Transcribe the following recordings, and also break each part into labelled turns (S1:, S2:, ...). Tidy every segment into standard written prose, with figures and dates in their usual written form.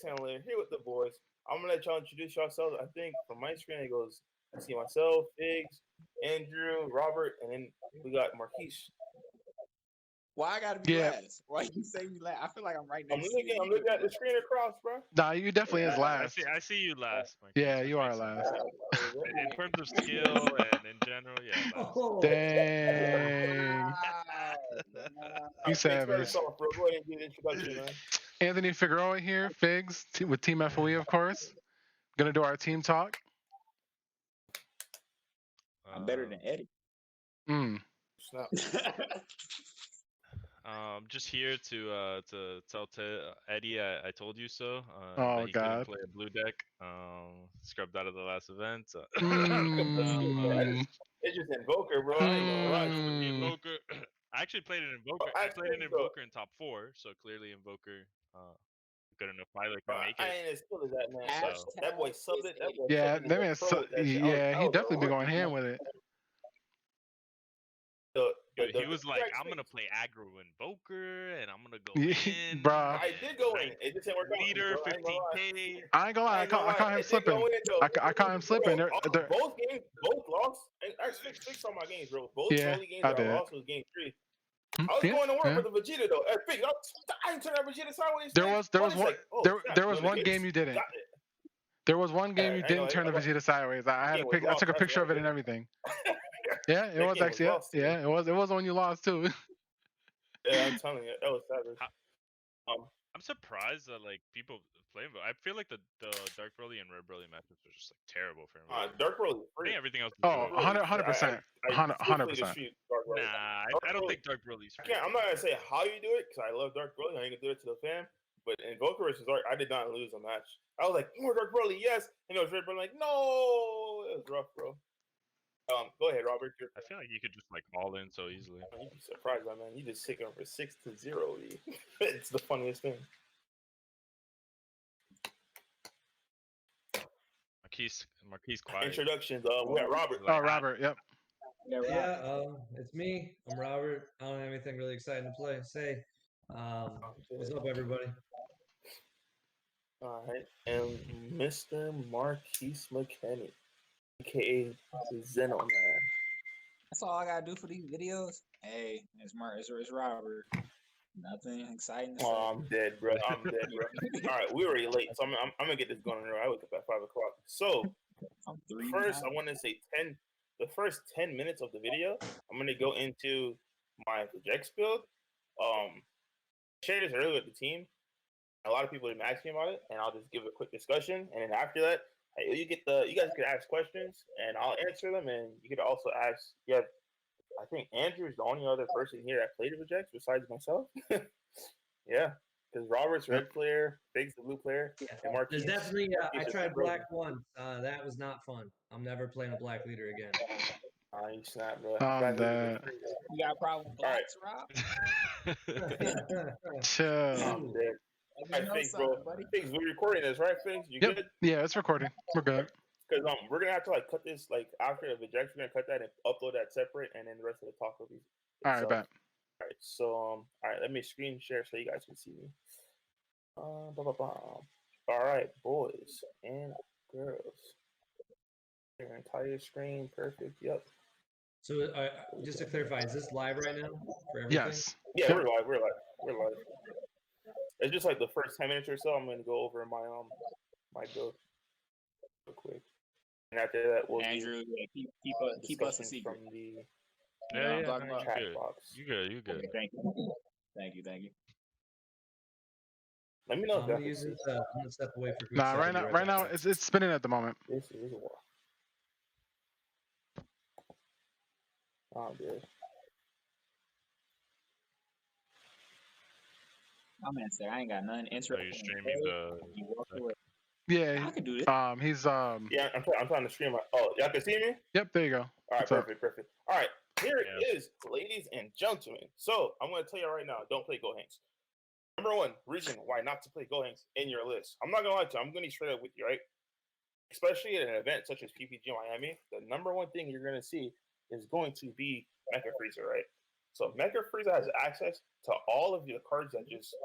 S1: StHilaire here with the boys. I'm gonna let y'all introduce yourselves. I think from my screen it goes. I see myself, Figs, Andrew, Robert, and then we got Marquis.
S2: Why I gotta be
S3: Yeah.
S2: last? Why you say me last? I feel like I'm right
S1: I'm
S2: next to you.
S1: looking at the screen across, bro.
S3: Nah, you definitely is last.
S4: I see you last, Marquis.
S3: Yeah, you are last.
S4: In terms of skill and in general, yeah, last.
S3: Dang. You savage.
S1: Bro. Go ahead and get an introduction, man.
S3: Anthony Figueroa here, Figs, with Team FOE, of course. Gonna do our team talk.
S2: I'm better than Eddie.
S1: Snap.
S4: Just here to tell Eddie I told you so.
S3: Oh,
S4: that he couldn't
S3: God.
S4: play a blue deck. Scrubbed out of the last event.
S1: It's just Invoker, bro. I ain't gonna lie.
S4: Invoker. I actually played an Invoker. I played an Invoker in top 4, so clearly Invoker good enough pilot can make
S1: I
S4: it.
S1: ain't as skilled as that man.
S4: So.
S1: That boy subbed it. That boy
S3: Yeah,
S1: subbed
S3: that man. He definitely be going ham with it.
S4: He was like, I'm gonna play aggro Invoker, and I'm gonna go in.
S3: Bro.
S1: I did go in. It just didn't work out.
S4: Leader, 15K.
S3: I ain't gonna lie. I caught him slipping. I caught him slipping.
S1: Both games, both lost. I fixed all my games, bro. Both early games I lost was game 3. I was going to work with the Vegeta though. I didn't turn that Vegeta sideways.
S3: There was one game you didn't. There was one game you didn't turn the Vegeta sideways. I took a picture of it and everything. Yeah, it was actually. Yeah, it was when you lost too.
S1: Yeah, I'm telling you, that was savage.
S4: I'm surprised that like people play him, but I feel like the Dark Broly and Red Broly matchups are just like terrible for him.
S1: Dark Broly.
S4: I think everything else.
S3: 100%. 100%.
S4: Nah, I don't think Dark Broly's.
S1: I'm not gonna say how you do it because I love Dark Broly. I ain't gonna do it to the fan. But in Invoker versus Dark, I did not lose a match. I was like, more Dark Broly, yes. And it was Red Broly, like, no, it was rough, bro. Go ahead, Robert.
S4: I feel like you could just like all in so easily.
S1: You'd be surprised, my man. You just take over 6-0. It's the funniest thing.
S4: Marquis quiet.
S1: Introductions. We got Robert.
S3: Oh, Robert. Yep.
S5: Yeah, it's me. I'm Robert. I don't have anything really exciting to say. What's up, everybody?
S1: All right, and Mr. Marquis McKinney, aka Zeno Man.
S2: That's all I gotta do for these videos. Hey, it's Robert. Nothing exciting.
S1: Oh, I'm dead, bro. All right, we're already late, so I'm gonna get this going. I wake up at 5 o'clock. So first, I want to say the first 10 minutes of the video, I'm gonna go into my projects build. Shared this earlier with the team. A lot of people have been asking about it, and I'll just give a quick discussion. And then after that, you guys could ask questions, and I'll answer them. And you could also ask. Yeah, I think Andrew is the only other person here that played projects besides myself. Yeah, because Robert's red player, Big's the blue player, and Marquis.
S5: There's definitely. I tried black once. That was not fun. I'm never playing a black leader again.
S1: You snap, bro.
S2: You got a problem with blacks,
S3: Rob? Chill.
S1: Right, Figs, bro. Figs, we're recording this, right, Figs? You good?
S3: Yeah, it's recording. We're good.
S1: Because we're gonna have to like cut this like after the projects. We're gonna cut that and upload that separate, and then the rest of the talk will be.
S3: All right, bet.
S1: All right, so all right, let me screen share so you guys can see me. All right, boys and girls. Your entire screen, perfect. Yep.
S5: So just to clarify, is this live right now for everything?
S3: Yes.
S1: Yeah, we're live. It's just like the first 10 minutes or so. I'm gonna go over my my build real quick, and after that, we'll
S2: Andrew keep us a secret
S1: from the
S4: chat
S1: box.
S4: You good?
S2: Okay, thank you.
S1: Let me know.
S5: I'm gonna use this. I'm gonna step away for.
S3: Nah, right now, it's spinning at the moment.
S1: This is a war. Oh, dude.
S2: I'm gonna say I ain't got nothing interesting.
S4: Are you streaming the?
S3: Yeah,
S2: I can do this.
S3: He's
S1: Yeah, I'm trying to stream. Y'all can see me?
S3: Yep, there you go.
S1: All right, perfect. All right, here it is, ladies and gentlemen. So I'm gonna tell you right now, don't play Gohanks. Number one reason why not to play Gohanks in your list. I'm not gonna lie to you. I'm gonna be straight up with you, right? Especially at an event such as PPG Miami, the number one thing you're gonna see is going to be Mecha Frieza, right? So Mecha Frieza has access to all of your cards that just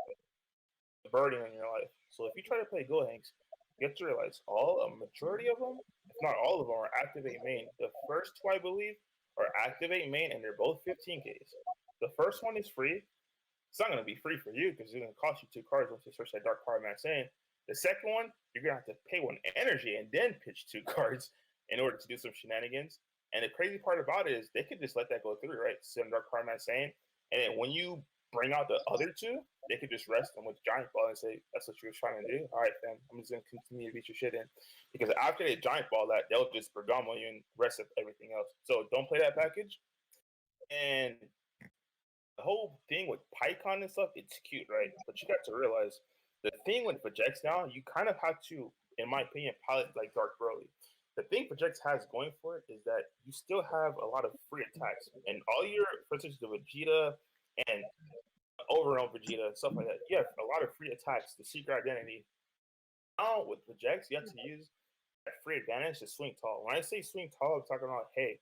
S1: burden in your life. So if you try to play Gohanks, you have to realize a majority of them, if not all of them, are activate main. The first two, I believe, are activate main, and they're both 15Ks. The first one is free. It's not going to be free for you because it's going to cost you 2 cards once you search that Dark Power Mass in. The second one, you're going to have to pay 1 energy and then pitch 2 cards in order to do some shenanigans. And the crazy part about it is they could just let that go through, right? Send Dark Power Mass in. And then when you bring out the other 2, they could just rest them with Giant Ball and say, that's what you were trying to do? All right, fam, I'm just going to continue to beat your shit in. Because after they Giant Ball that, they'll just Bergamo you and rest of everything else. So don't play that package. And the whole thing with PyCon and stuff, it's cute, right? But you got to realize the thing with Projects now, you kind of have to, in my opinion, pilot like Dark Broly. The thing Projects has going for it is that you still have a lot of free attacks. And all your, for instance, the Vegeta and Overwhelm Vegeta, stuff like that, you have a lot of free attacks, the Secret Identity. Now with Projects, you have to use that free advantage to swing tall. When I say swing tall, I'm talking about, hey,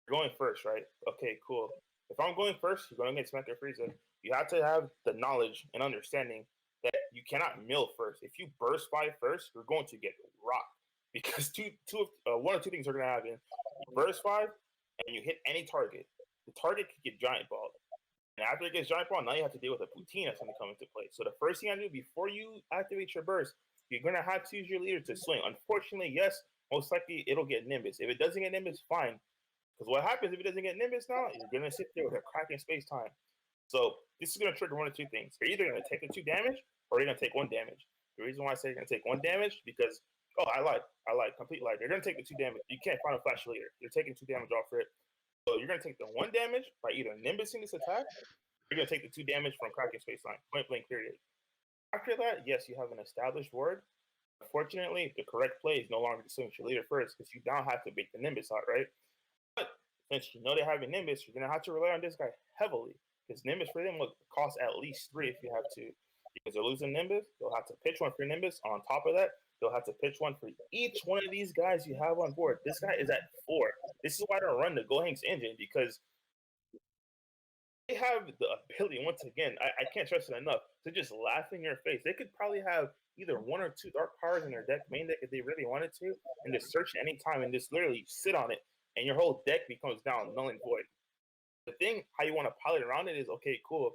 S1: you're going first, right? Okay, cool. If I'm going first, you're going against Mecha Frieza. You have to have the knowledge and understanding that you cannot mill first. If you burst by first, you're going to get rocked because one or two things are going to happen. You burst 5 and you hit any target. The target could get Giant Balled. And after it gets Giant Ball, now you have to deal with a Poutine that's going to come into play. So the first thing I do before you activate your burst, you're going to have to use your leader to swing. Unfortunately, yes, most likely it'll get Nimbus. If it doesn't get Nimbus, fine. Because what happens if it doesn't get Nimbus now, you're going to sit there with a crack in space-time. So this is going to trigger 1 or 2 things. You're either going to take the 2 damage, or you're going to take 1 damage. The reason why I say you're going to take 1 damage, because, I lied, complete lie. You're going to take the 2 damage. You can't Final Flash later. You're taking 2 damage off for it. So you're going to take the 1 damage by either Nimbusing this attack, or you're going to take the 2 damage from cracking space-time. Point blank period. After that, yes, you have an established ward. Unfortunately, the correct play is no longer to swing your leader first, because you now have to bait the Nimbus out, right? But since you know they have a Nimbus, you're going to have to rely on this guy heavily. Because Nimbus for them will cost at least 3 if you have to. Because they're losing Nimbus, they'll have to pitch 1 for Nimbus. On top of that, they'll have to pitch 1 for each one of these guys you have on board. This guy is at 4. This is why I don't run the Gohanks engine, because they have the ability, once again, I can't stress it enough, to just laugh in your face. They could probably have either 1 or 2 Dark Powers in their main deck if they really wanted to, and just search any time and just literally sit on it, and your whole deck becomes down null and void. The thing, how you want to pilot around it is, okay, cool.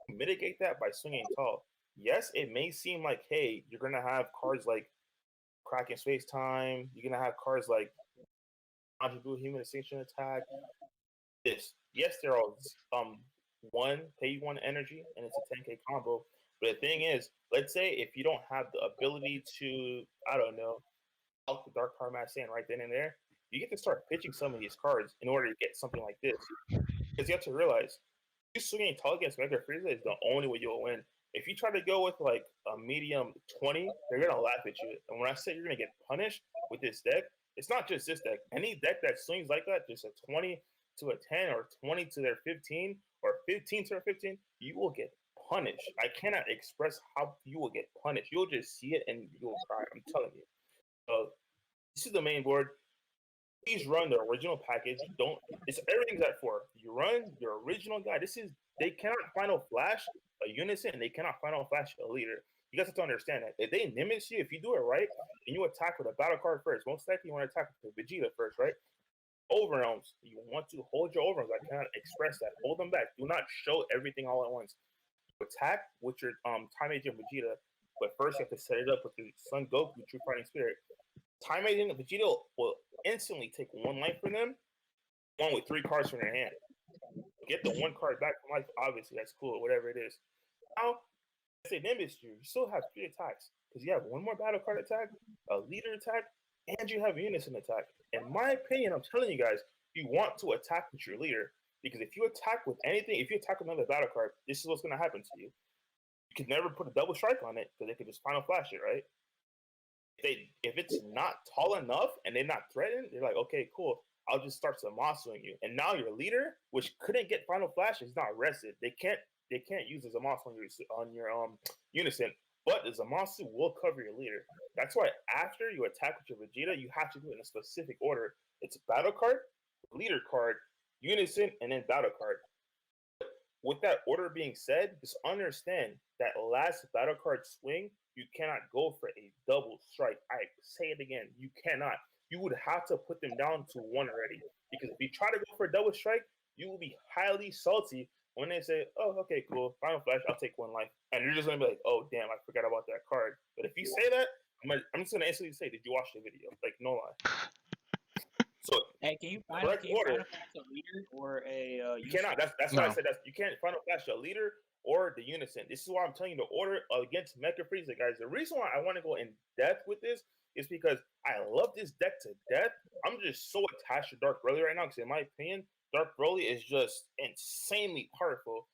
S1: Mitigate that by swinging tall. Yes, it may seem like, hey, you're going to have cards like Cracking Space Time. You're going to have cards like Blue Human Extinction Attack. Yes, there are pay 1 energy, and it's a 10K combo. But the thing is, let's say if you don't have the ability to, I don't know, out the Dark Power Mass in right then and there, you get to start pitching some of these cards in order to get something like this. Because you have to realize, you swinging tall against Mega Frieza is the only way you'll win. If you try to go with like a medium 20, they're going to laugh at you. And when I say you're going to get punished with this deck, it's not just this deck. Any deck that swings like that, just a 20 to a 10 or 20 to their 15 or 15 to their 15, you will get punished. I cannot express how you will get punished. You'll just see it and you'll cry. I'm telling you. So this is the main board. Please run the original package. Everything's at 4. You run your original guy. They cannot Final Flash a Unison, and they cannot Final Flash a leader. You guys have to understand that. If they Nimbus you, if you do it right, and you attack with a battle card first, most likely you want to attack with Vegeta first, right? Overwhelms. You want to hold your overwhelms. I cannot express that. Hold them back. Do not show everything all at once. You attack with your Time Agent Vegeta, but first you have to set it up with your Son Goku, True Fighting Spirit. Time Agent Vegeta will instantly take 1 life from them, 1 with 3 cards from their hand. Get the 1 card back from life, obviously, that's cool, whatever it is. Now, if they Nimbus you still have 3 attacks, because you have 1 more battle card attack, a leader attack, and you have Unison attack. In my opinion, I'm telling you guys, you want to attack with your leader, because if you attack with anything, if you attack with another battle card, this is what's going to happen to you. You can never put a double strike on it, because they could just Final Flash it, right? If it's not tall enough and they're not threatened, they're like, okay, cool. I'll just start Zamasu you. And now your leader, which couldn't get Final Flash, is not rested. They can't use the Zamasu on your Unison, but the Zamasu will cover your leader. That's why after you attack with your Vegeta, you have to do it in a specific order. It's battle card, leader card, Unison, and then battle card. With that order being said, just understand that last battle card swing you cannot go for a double strike. I say it again, you cannot. You would have to put them down to one already. Because if you try to go for a double strike, you will be highly salty when they say, oh, okay, cool, Final Flash, I'll take one life. And you're just going to be like, oh, damn, I forgot about that card. But if you say that, I'm just going to instantly say, did you watch the video? Like, no lie. So,
S2: hey, can you Final Flash a leader or a
S1: you cannot. That's why I said that you can't Final Flash a leader or the unison. This is why I'm telling you the order against Mecha Frieza, guys. The reason why I want to go in depth with this is because I love this deck to death. I'm just so attached to Dark Broly right now because, in my opinion, Dark Broly is just insanely powerful.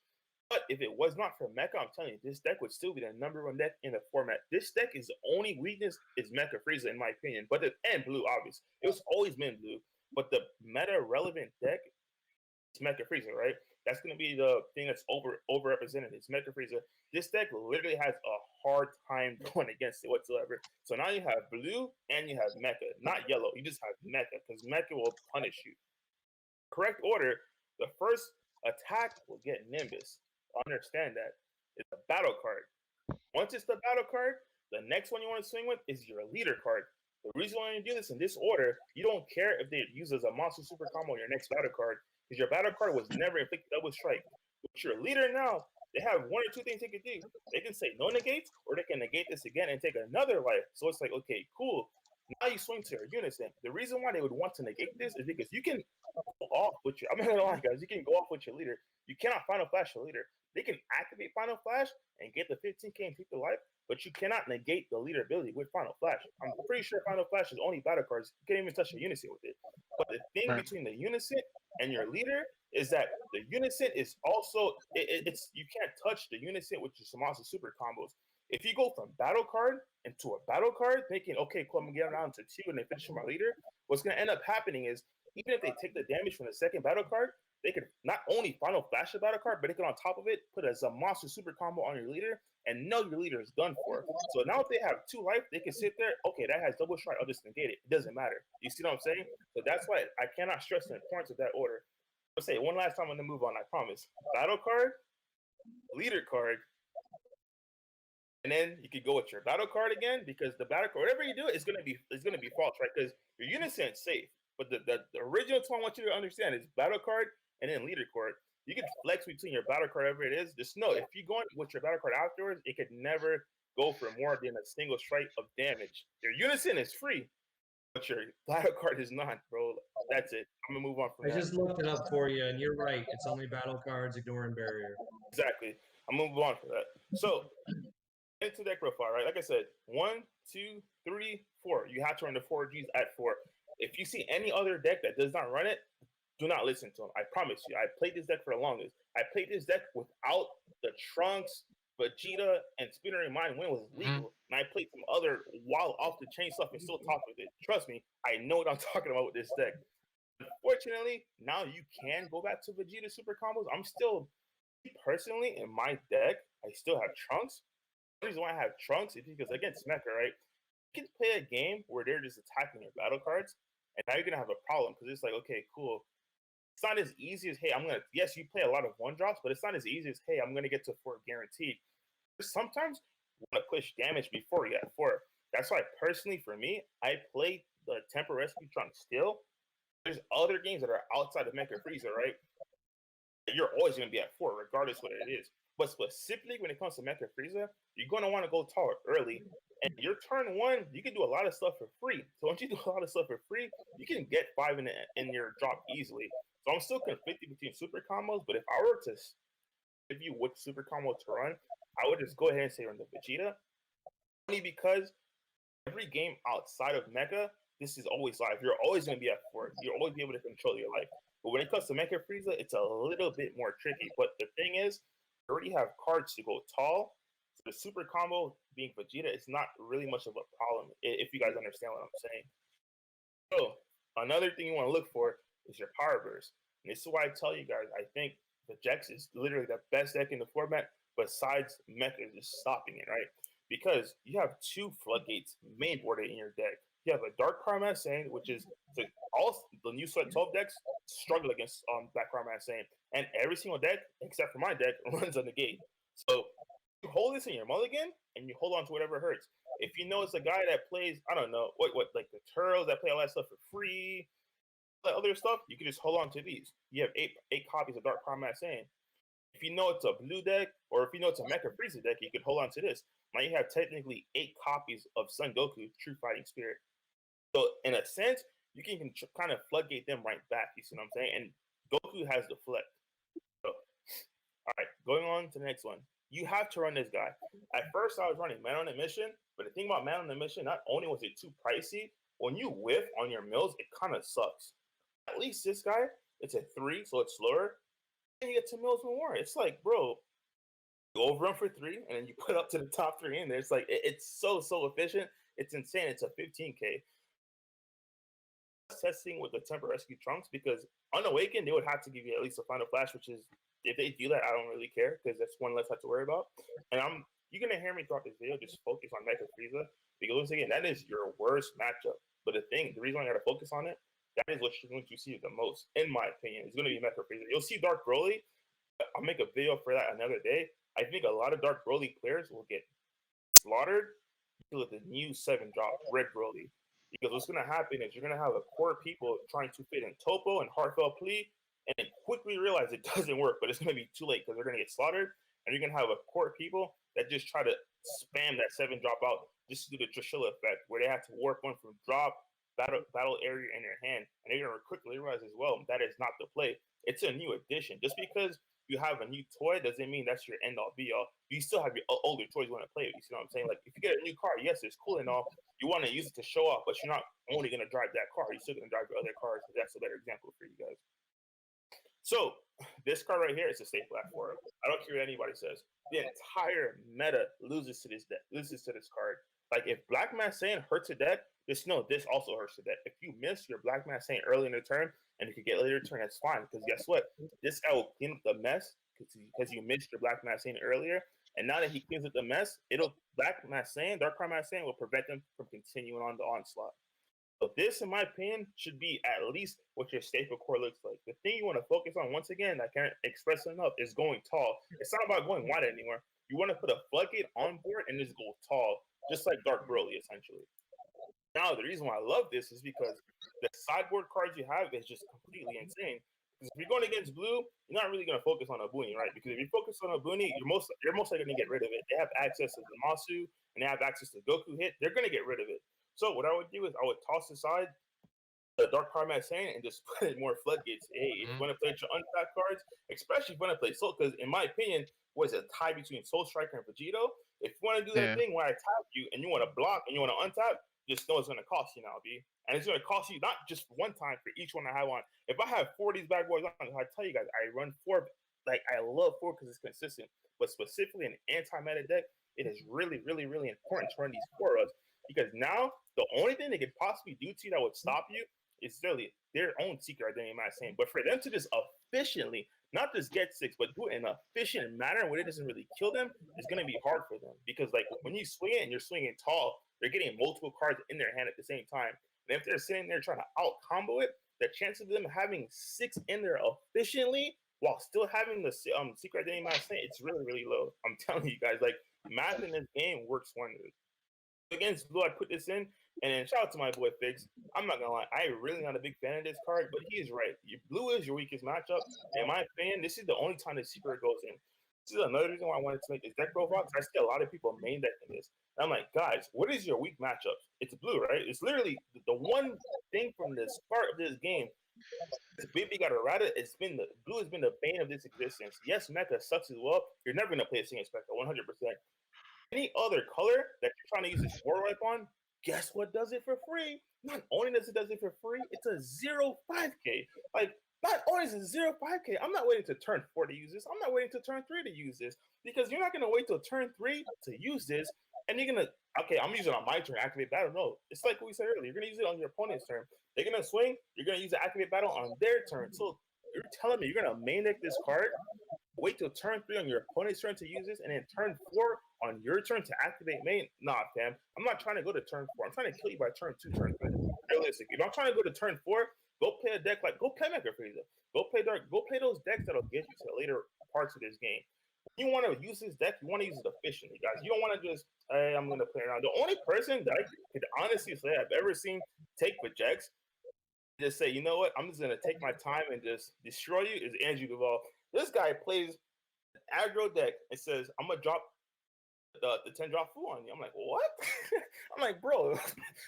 S1: But if it was not for Mecha, I'm telling you, this deck would still be the #1 deck in the format. This deck is the only weakness is Mecha Frieza, in my opinion. But and Blue, obviously. It was always been Blue. But the meta-relevant deck is Mecha Frieza, right? That's going to be the thing that's overrepresented. It's Mecha Frieza. This deck literally has a hard time going against it whatsoever. So now you have Blue and you have Mecha. Not Yellow. You just have Mecha because Mecha will punish you. Correct order, the first attack will get Nimbus. Understand that. It's a battle card. Once it's the battle card, the next one you want to swing with is your leader card. The reason why you do this in this order, you don't care if they use as a monster super combo on your next battle card, because your battle card was never inflicted double strike. With your leader now, they have one or two things they can do. They can say no negates, or they can negate this again and take another life. So it's like, okay, cool. Now you swing to your unison. The reason why they would want to negate this is because you can go off with your, I'm not gonna lie, guys, you can go off with your leader. You cannot Final Flash your leader. They can activate Final Flash and get the 15k and take the life, but you cannot negate the leader ability with Final Flash. I'm pretty sure Final Flash is only battle cards. You can't even touch a unison with it. But the thing between the unison and your leader is that the unison is also, it's you can't touch the unison with your monster super combos. If you go from battle card into a battle card, thinking, okay, cool, I'm gonna get down to 2 and then finish my leader, what's gonna end up happening is, even if they take the damage from the second battle card, they could not only Final Flash the battle card, but they can on top of it put as a monster super combo on your leader and know your leader is done for. So now if they have 2 life, they can sit there, okay, that has double strike, I'll just negate it. It doesn't matter. You see what I'm saying? So that's why I cannot stress the importance of that order. I'll say it one last time I'm gonna move on, I promise. Battle card, leader card, and then you could go with your battle card again, because the battle card, whatever you do, it's gonna be false, right? Because your unison is safe. But the original two I want you to understand is battle card and then leader card. You can flex between your battle card, whatever it is. Just know if you're going with your battle card afterwards, it could never go for more than a single strike of damage. Your unison is free, but your battle card is not, bro. That's it. I'm gonna move on from that.
S5: I just looked it up for you, and you're right. It's only battle cards, ignoring barrier.
S1: Exactly. I'm gonna move on for that. So into deck profile, right? Like I said, 1, 2, 3, 4. You have to run the 4 Gs at 4. If you see any other deck that does not run it, do not listen to them. I promise you. I played this deck for the longest. I played this deck without the Trunks, Vegeta, and Spinner in mind when it was legal. And I played some other wild off the chain stuff and still talk with it. Trust me, I know what I'm talking about with this deck. Unfortunately, now you can go back to Vegeta super combos. I'm still, personally, in my deck, I still have Trunks. The reason why I have Trunks is because against Mecha, right? You can play a game where they're just attacking your battle cards, and now you're gonna have a problem because it's like, okay, cool. It's not as easy as, hey, yes, you play a lot of 1-drops, but it's not as easy as, hey, I'm gonna get to 4 guaranteed. Sometimes you want to push damage before you get 4. That's why personally, for me, I play the Temper Rescue Trunks still. There's other games that are outside of Mecha Frieza, right? You're always gonna be at 4, regardless what it is. But specifically when it comes to Mecha Frieza, you're gonna want to go taller early. And your turn 1, you can do a lot of stuff for free. So once you do a lot of stuff for free, you can get 5 in your drop easily. So I'm still conflicted between super combos, but if I were to give you which super combo to run, I would just go ahead and say run the Vegeta. Only because every game outside of Mecha, this is always live. You're always going to be at 4. You'll always be able to control your life. But when it comes to Mecha Frieza, it's a little bit more tricky. But the thing is, you already have cards to go tall. So the super combo being Vegeta is not really much of a problem, if you guys understand what I'm saying. So another thing you want to look for is your power burst. And this is why I tell you guys, I think the Jax is literally the best deck in the format besides Mecha just stopping it, right? Because you have 2 floodgates mainboarded in your deck. You have a Dark Karma Saiyan, which is all the new Sweat 12 decks struggle against that Karma Saiyan. And every single deck, except for my deck, runs on the gate. So you hold this in your mulligan and you hold on to whatever hurts. If you know it's a guy that plays, I don't know, what like the Turtles that play all that stuff for free, that other stuff, you can just hold on to these. You have eight copies of Dark Combat Saiyan. If you know it's a blue deck, or if you know it's a Mecha Frieza deck, you could hold on to this. Now you have technically 8 copies of Son Goku, True Fighting Spirit. So in a sense, you can kind of floodgate them right back. You see what I'm saying? And Goku has deflect. So, all right, going on to the next one. You have to run this guy. At first, I was running Man on a Mission, but the thing about Man on a Mission, not only was it too pricey, when you whiff on your mills, it kind of sucks. At least this guy, it's a 3, so it's slower. And you get 2 mills more. It's like, bro, you overrun for 3, and then you put up to the top 3 in there. It's like, it's so efficient. It's insane. It's a 15K. Testing with the Temper Rescue Trunks, because Unawakened, they would have to give you at least a Final Flash, which is, if they do that, I don't really care, because that's one less I have to worry about. And you're going to hear me throughout this video just focus on Mecha Frieza, because once again, that is your worst matchup. But the reason I got to focus on it, that is what you see the most, in my opinion. It's going to be Mecha Frieza. You'll see Dark Broly. I'll make a video for that another day. I think a lot of Dark Broly players will get slaughtered with the new 7-drop Red Broly. Because what's going to happen is you're going to have a core of people trying to fit in Topo and Heartfelt Plea, and then quickly realize it doesn't work, but it's going to be too late because they're going to get slaughtered. And you're going to have a core of people that just try to spam that 7-drop out just to do the Trishula effect, where they have to warp one from drop, battle area in their hand, and they're going to quickly realize as well that is not the play. It's a new addition. Just because you have a new toy doesn't mean that's your end all be all. You still have your older toys you want to play with. You see what I'm saying? Like, if you get a new car, yes, it's cool and all. You want to use it to show off, but you're not only going to drive that car. You're still going to drive your other cars. That's a better example for you guys. So this card right here is a staple at 4. I don't care what anybody says. The entire meta loses to this card. Like, if Black Mass Saiyan hurts a deck, just know this also hurts the deck. If you miss your Black Mass Saiyan early in the turn, and you can get later in the turn, that's fine. Because guess what? This guy will clean up the mess because you missed your Black Mass Saiyan earlier. And now that he cleans up the mess, Black Mass Saiyan, Dark Mass Saiyan will prevent them from continuing on the onslaught. So this, in my opinion, should be at least what your staple core looks like. The thing you want to focus on, once again, I can't express enough, is going tall. It's not about going wide anymore. You want to put a floodgate on board and just go tall, just like Dark Broly, essentially. Now, the reason why I love this is because the sideboard cards you have is just completely insane. Because if you're going against blue, you're not really going to focus on a Boonie, right? Because if you focus on a Boonie, you're most likely going to get rid of it. They have access to the Masu, and they have access to Goku hit. They're going to get rid of it. So what I would do is I would toss aside the Dark Combat Saiyan and just put in more floodgates. Hey, if you want to play your untapped cards, especially if you want to play Soul, because in my opinion, was a tie between Soul Striker and Vegito. If you want to do that thing where I tap you and you want to block and you want to untap, just know it's going to cost you now, B. And it's going to cost you not just one time for each one I have on. If I have 4 of these bad boys on, I tell you guys, I run 4. Like, I love 4 because it's consistent. But specifically in an anti-meta deck, it is really, really, really important to run these 4 of us. Because now, the only thing they could possibly do to you that would stop you is really their own secret identity match saying. But for them to just efficiently, not just get 6, but do it in an efficient manner where it doesn't really kill them, it's going to be hard for them. Because, like, when you swing it and you're swinging tall, they're getting multiple cards in their hand at the same time. And if they're sitting there trying to out-combo it, the chance of them having 6 in there efficiently while still having the secret identity match saying, it's really, really low. I'm telling you guys, like, math in this game works wonders. Against blue, I put this in, and then shout out to my boy Figs. I'm not gonna lie, I'm really not a big fan of this card, but he is right. Blue is your weakest matchup. In my opinion, this is the only time the secret goes in. This is another reason why I wanted to make this deck profile, because I see a lot of people main decking this. And I'm like, guys, what is your weak matchup? It's blue, right? It's literally the one thing from the start of this game. This baby got errata. Blue has been the bane of this existence. Yes, Mecha sucks as well. You're never gonna play a single Spectre, 100%. Any other color that you're trying to use this war wipe on, guess what does it for free? Not only does it for free, it's a 0.5K. Like, not only is it 0.5K, I'm not waiting to turn 4 to use this. I'm not waiting to turn 3 to use this. Because you're not going to wait till turn 3 to use this. And you're going to, okay, I'm using it on my turn, activate battle. No, it's like what we said earlier. You're going to use it on your opponent's turn. They're going to swing. You're going to use the activate battle on their turn. So you're telling me you're going to main deck this card, wait till turn 3 on your opponent's turn to use this, and then turn 4 on your turn to activate main? Nah, fam. I'm not trying to go to turn 4. I'm trying to kill you by turn 2, turn 3. Realistic. If I'm trying to go to turn 4, go play a deck go play Mecha Frieza. Go play those decks that'll get you to the later parts of this game. You want to use this deck, you want to use it efficiently, guys. You don't want to just, hey, I'm going to play around. The only person that I could honestly say I've ever seen take projects, just say, you know what, I'm just going to take my time and just destroy you, is Andrew Dovale. This guy plays aggro deck and says, I'm going to drop the 10 drop fool on you. I'm like, what? I'm like, bro,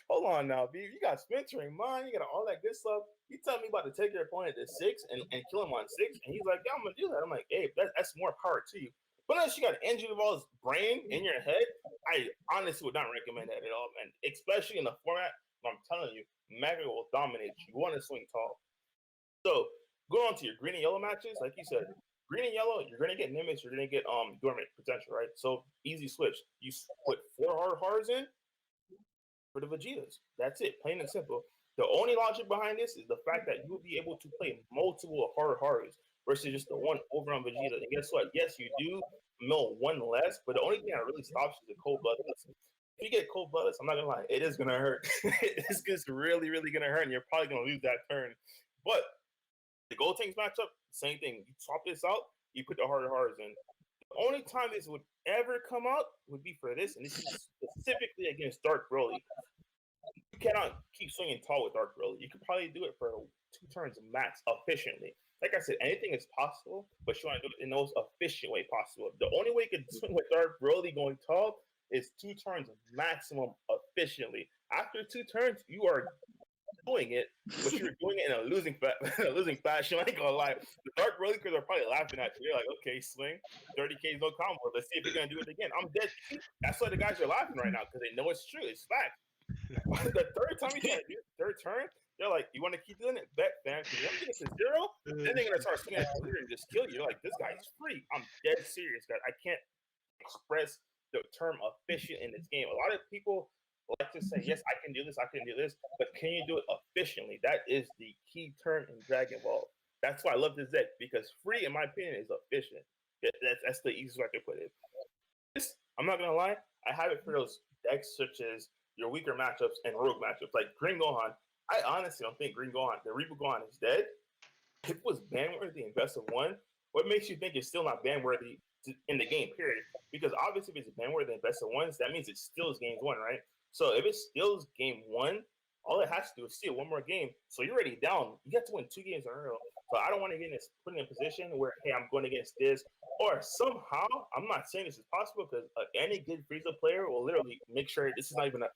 S1: hold on now, B. You got splintering mine, you got all that good stuff. You tell me about to take your opponent to 6 and kill him on 6, and he's like, yeah, I'm gonna do that. I'm like, hey, that's more power to you. But unless you got Andrew Duvale's brain in your head, I honestly would not recommend that at all, man. Especially in the format, I'm telling you, Mega will dominate you. You want to swing tall. So go on to your green and yellow matches, like you said. Green and yellow, you're gonna get Nimbus, you're gonna get dormant potential, right? So easy switch. You put 4 hard in for the Vegetas. That's it, plain and simple. The only logic behind this is the fact that you'll be able to play multiple hard versus just the one over on Vegeta. And guess what? Yes, you do mill one less, but the only thing that really stops you is the cold bloodless. If you get cold bloodless, I'm not gonna lie, it is gonna hurt. It's just really, really gonna hurt, and you're probably gonna lose that turn. But the Gold Tanks matchup, same thing. You swap this out, you put the harder in. The only time this would ever come out would be for this, and this is specifically against Dark Broly. You cannot keep swinging tall with Dark Broly. You could probably do it for 2 turns max efficiently. Like I said, anything is possible, but you want to do it in the most efficient way possible. The only way you can swing with Dark Broly going tall is 2 turns maximum efficiently. After 2 turns, you are doing it, but you're doing it in a losing fashion. I ain't gonna lie. The Dark Brolikers are probably laughing at you. They're like, okay, swing, 30K no combo. Let's see if you're gonna do it again. I'm dead. That's why the guys are laughing right now, because they know it's true. It's fact. The third time you try to do it, third turn, they're like, you want to keep doing it? Bet, fam. Because once you get to 0, then they're gonna start swinging at the leader and just kill you. You're like, this guy's free. I'm dead serious, guys. I can't express the term efficient in this game. A lot of people like to say, yes, I can do this, but can you do it efficiently? That is the key term in Dragon Ball. That's why I love this deck, because free, in my opinion, is efficient. That's the easiest way I can put it. This, I'm not gonna lie, I have it for those decks such as your weaker matchups and rogue matchups, like Green Gohan. I honestly don't think Green Gohan, the Reaper Gohan, is dead. It was ban-worthy in best of 1. What makes you think it's still not ban-worthy in the game, period? Because obviously, if it's ban-worthy in best of 1s, that means it steals game 1, right? So if it steals game 1, all it has to do is steal 1 more game. So you're already down. You have to win 2 games in a row. So I don't want to get put in a position where, hey, I'm going against this. Or somehow, I'm not saying this is possible, because any good Frieza player will literally make sure this is not even a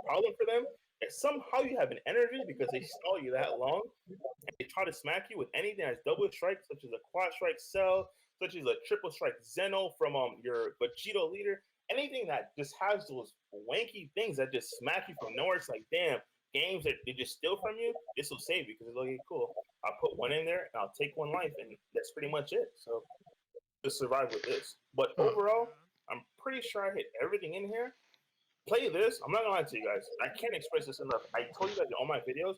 S1: problem for them. If somehow you have an energy because they stall you that long, and they try to smack you with anything that's double strike, such as a quad strike Cell, such as a triple strike Zeno from your Vegeta leader, anything that just has those wanky things that just smack you from nowhere. It's like, damn, games that they just steal from you, this will save you, because it's like, cool, I'll put 1 in there and I'll take 1 life, and that's pretty much it. So just survive with this. But overall, I'm pretty sure I hit everything in here. Play this. I'm not gonna lie to you guys. I can't express this enough. I told you guys in all my videos,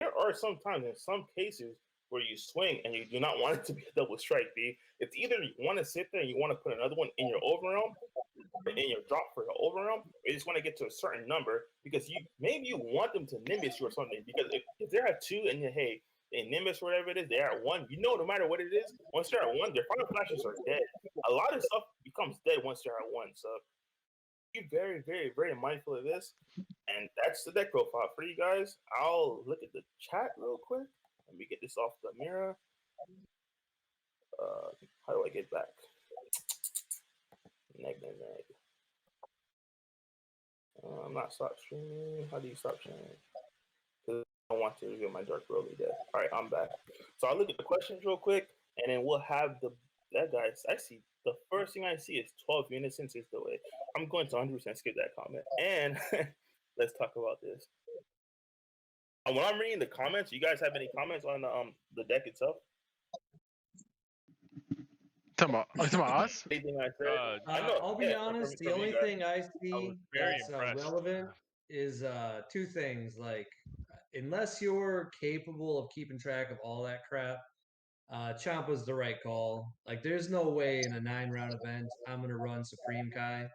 S1: there are some times, in some cases, where you swing and you do not want it to be a double strike, B. It's either you want to sit there and you want to put another one in your overrealm, in your drop for the overrealm, or you just want to get to a certain number, because maybe you want them to Nimbus you or something. Because if they're at 2 and hey, in Nimbus, whatever it is, they're at 1, no matter what it is, once they're at 1, their final flashes are dead. A lot of stuff becomes dead once they're at 1. So be very, very, very mindful of this. And that's the deck profile for you guys. I'll look at the chat real quick. Let me get this off the mirror. How do I get back? Neg. I'm not stop streaming. How do you stop streaming? Because I don't want to reveal my Dark Broly deck. All right, I'm back. So I'll look at the questions real quick, and then we'll have that guys. I see the first thing I see is 12 Unisons is the way. I'm going to 100% skip that comment. And let's talk about this. When I'm reading the comments, you guys have any comments on the deck itself?
S3: Talking about us?
S1: Anything I said?
S5: I'll be honest. The only thing I see that's relevant is 2 things. Like, unless you're capable of keeping track of all that crap, Champa's the right call. Like, there's no way in a 9-round event I'm gonna run Supreme Kai.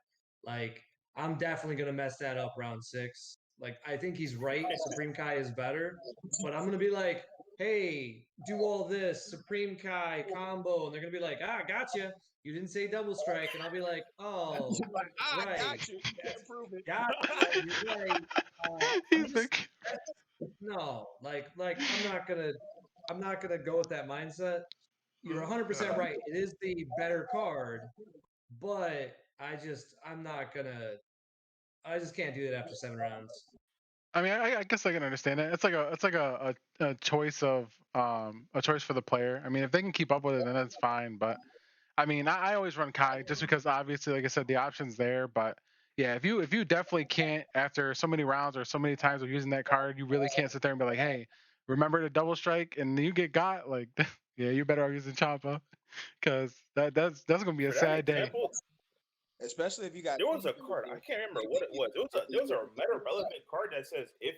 S5: Like, I'm definitely gonna mess that up round 6. Like, I think he's right. Supreme Kai is better, but I'm gonna be like, hey, do all this, Supreme Kai combo, and they're gonna be like, gotcha. You didn't say double strike, and I'll be like, oh, right,
S2: got you. Prove it.
S5: got you. You're right. No, like I'm not gonna go with that mindset. You're 100% right. It is the better card, but I just can't do that after 7 rounds.
S3: I mean, I guess I can understand it. It's like a choice of a choice for the player. I mean, if they can keep up with it, then that's fine. But I mean, I always run Kai just because obviously, like I said, the option's there. But yeah, if you definitely can't after so many rounds or so many times of using that card, you really can't sit there and be like, hey, remember to double strike, and you get got. Like, yeah, you better off using Champa because that's gonna be a sad day.
S2: Especially if you got.
S1: There was a card. I can't remember what it was. There was a meta relevant card that says if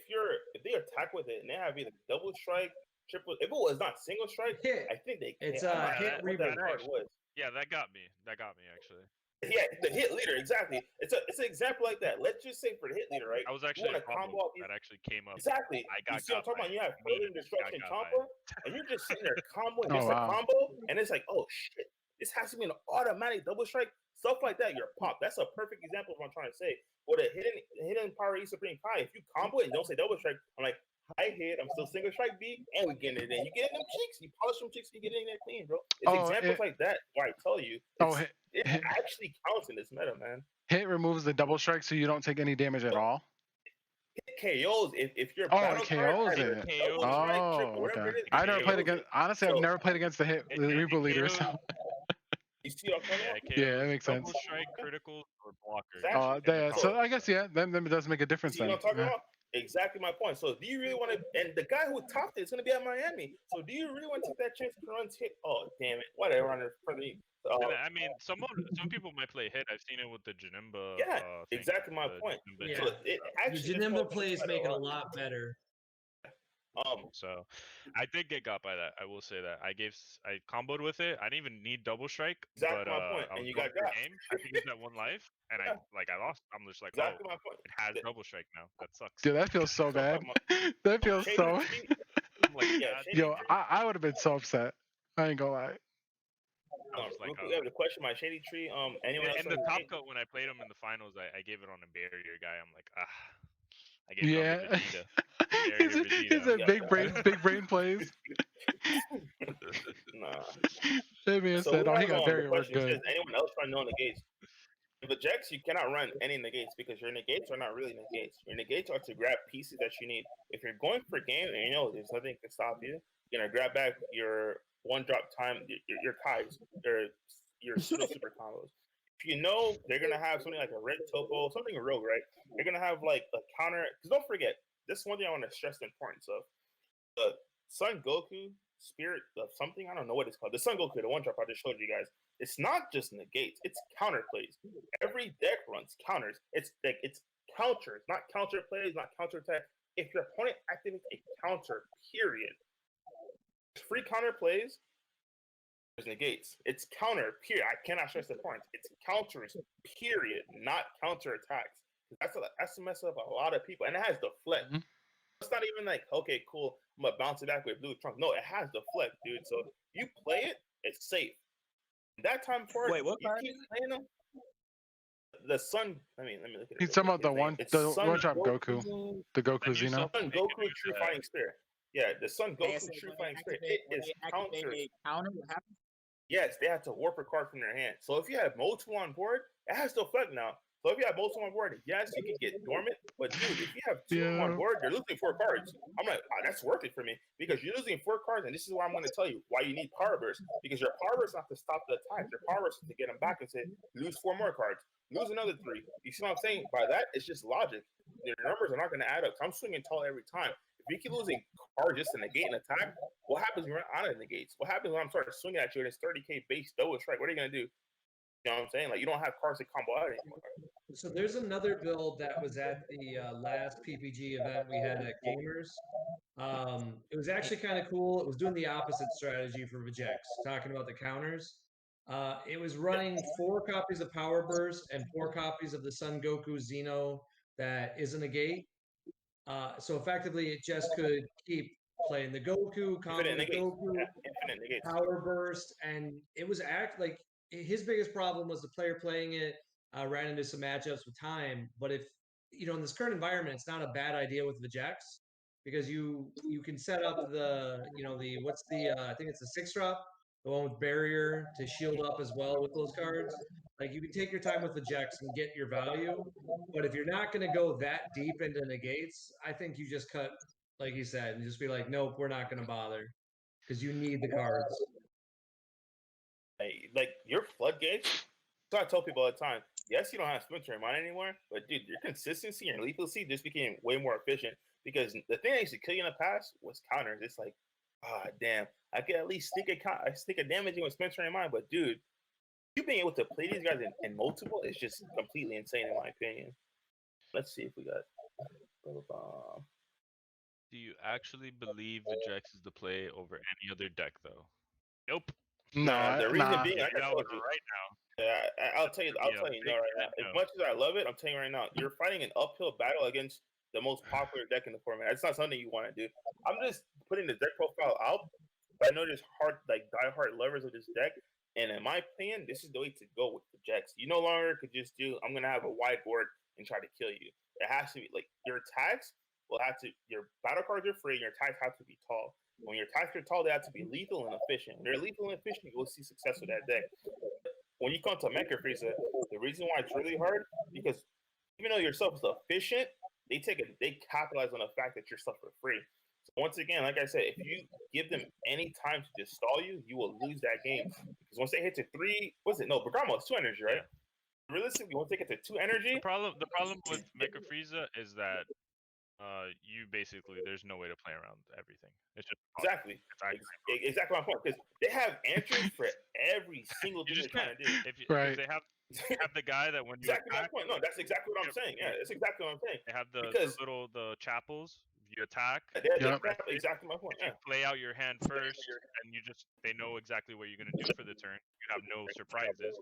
S1: they attack with it and they have either double strike, triple. If it was not single strike,
S5: hit.
S1: I think they.
S5: It's
S1: a
S5: hit
S1: that card was.
S4: Yeah, that got me. That got me actually.
S1: Yeah, the hit leader, exactly. It's an example like that. Let's just say for the hit leader, right?
S4: I was actually
S1: a combo
S4: that actually came up.
S1: Exactly.
S4: I got
S1: you see what I'm talking about? You have further destruction Champa, and you're just sitting there comboing. There's a combo, and it's like, oh shit, this has to be an automatic double strike. Stuff like that, you're popped. That's a perfect example of what I'm trying to say. With a hidden power E Supreme Kai, if you combo it and don't say double strike, I'm like, I hit, I'm still single strike B, and we getting it in. You get in them cheeks, you polish them cheeks, you get in there clean, bro. It's examples like that where I tell you, it actually counts in this meta, man.
S3: Hit removes the double strike, so you don't take any damage at all.
S1: It KOs if you're
S3: it KOs it. Okay. I never played against. Honestly, I've never played against the hit reboot leaders.
S1: You see what I'm talking about?
S3: Yeah, that makes sense.
S4: Double strike, criticals, or blockers.
S3: So I guess then it does make a difference.
S1: See what I'm talking about? Exactly my point. So do you really want to? And the guy who topped it is going to be at Miami. So do you really want to take that chance to run hit? Oh damn it! Whatever.
S4: I mean, some people might play hit. I've seen it with the Janimba.
S1: Yeah, exactly my point.
S5: Yeah. So the Janimba play is making a lot better.
S4: So I did get got by that. I will say that I comboed with it. I didn't even need double strike.
S1: Exactly my point. And you got got.
S4: Game. I could use that one life, and I lost. I'm just like,
S1: exactly my point.
S4: It has double strike now. That sucks.
S3: Dude, that feels so bad. That feels so. Yo, I would have been so upset. I ain't gonna lie.
S1: We have the question my Shady Tree. Anyone else
S4: in the top cut when I played him in the finals, I gave it on a barrier guy. I'm like, I gave it on Vegeta.
S3: He's a big brain plays.
S1: Nah.
S3: That man said, "Oh, he got barrier work good."
S1: Anyone else trying to know negates? In the Jax, you cannot run any negates because your negates are not really negates. Your negates are to grab pieces that you need. If you're going for game and you know there's nothing to stop you, you're gonna grab back your one drop time, your Kais, your pseudo super combos. If you know they're gonna have something like a red topo, something rogue, right? They're gonna have like a counter. Because don't forget, this is one thing I want to stress the importance of. The Son Goku Spirit of something, I don't know what it's called. The Son Goku, the one drop I just showed you guys. It's not just negates, it's counter plays. Every deck runs counters. It's counters, not counter plays, not counter attack. If your opponent activates a counter, period. Free counter plays, there's negates. It's counter, period. I cannot stress the point. It's counters, period, not counter attacks. That's to mess up a lot of people, and it has deflect. Mm-hmm. It's not even like, okay, cool, I'm gonna bounce it back with blue trunk. No, it has deflect, dude. So you play it, it's safe. That time for
S2: wait, what card?
S1: Keep playing them. The Sun. Let me look at it.
S3: He's talking about the one drop Goku, the Goku Xeno.
S1: Sun Goku True Fighting Spirit. Yeah, the Sun Goku True Fighting Spirit. It is counter.
S2: What happened?
S1: Yes, they have to warp a card from their hand. So if you have multiple on board, it has deflect now. So if you have multiple on board, yes, you can get dormant. But dude, if you have two on board, you're losing 4 cards. I'm like, that's worth it for me because you're losing 4 cards, and this is why I'm going to tell you why you need power burst. Because your power burst is not to stop the attack. Your power burst is to get them back and say, lose 4 more cards, lose another 3. You see what I'm saying? By that, it's just logic. Your numbers are not going to add up. So I'm swinging tall every time. If you keep losing cards just to negate an attack, what happens when you run out of negates? What happens when I'm starting swinging at you and it's 30k base double strike? What are you going to do? You know what I'm saying? Like, you don't have cards to combo out anymore.
S5: So there's another build that was at the last PPG event we had at Gamers. It was actually kind of cool. It was doing the opposite strategy for Vegeta, talking about the counters. It was running 4 copies of Power Burst and 4 copies of the Son Goku Xeno that isn't a gate. So effectively, it just could keep playing the Goku, combo the Goku, power burst, and it was like his biggest problem was the player playing it ran into some matchups with time. But if in this current environment, it's not a bad idea with the Jax because you can set up the what's the I think it's the 6-drop, the one with barrier to shield up as well with those cards. Like you can take your time with the Jax and get your value, but if you're not going to go that deep into negates, I think you just cut, like you said, and just be like, nope, we're not going to bother because you need the cards.
S1: Like your floodgates. So I tell people all the time, yes, you don't have Splinter in mind anymore, but dude, your consistency and lethalcy just became way more efficient because the thing that used to kill you in the past was counters. It's like, damn, I could at least stick a damage in with Splinter in mind, but dude, you being able to play these guys in multiple is just completely insane in my opinion. Let's see if we got.
S4: Do you actually believe the Jax is the play over any other deck, though? Nope.
S1: No, the reason being,
S4: I know right now.
S1: Yeah, I'll tell you no right now. As much as I love it, I'm telling you right now, you're fighting an uphill battle against the most popular deck in the format. It's not something you want to do. I'm just putting the deck profile out. But I know there's diehard lovers of this deck, and in my opinion, this is the way to go with the Jax. You no longer could just do, I'm gonna have a wide board and try to kill you. It has to be like your attacks your battle cards are free. Your attacks have to be tall. When your attacks are tall, they have to be lethal and efficient. When they're lethal and efficient, you will see success with that deck. When you come to Mecha Frieza, the reason why it's really hard because even though your stuff is efficient, they capitalize on the fact that your stuff are free. So once again, like I said, if you give them any time to just stall you, you will lose that game. Because once they hit to 3, Bergamo is 2 energy, right? Yeah. Realistically, once they get to 2 energy,
S4: the problem with Mecha Frieza is that you basically there's no way to play around everything. It's just
S1: exactly my point because they have answers for every single thing they're trying to do.
S4: If they have the guy that when you
S1: my point. No, that's exactly what I'm saying. Yeah, that's exactly what I'm saying.
S4: They have the chapels. You attack.
S1: Exactly my point.
S4: You play out your hand first, and they know exactly what you're gonna do for the turn. You have no surprises.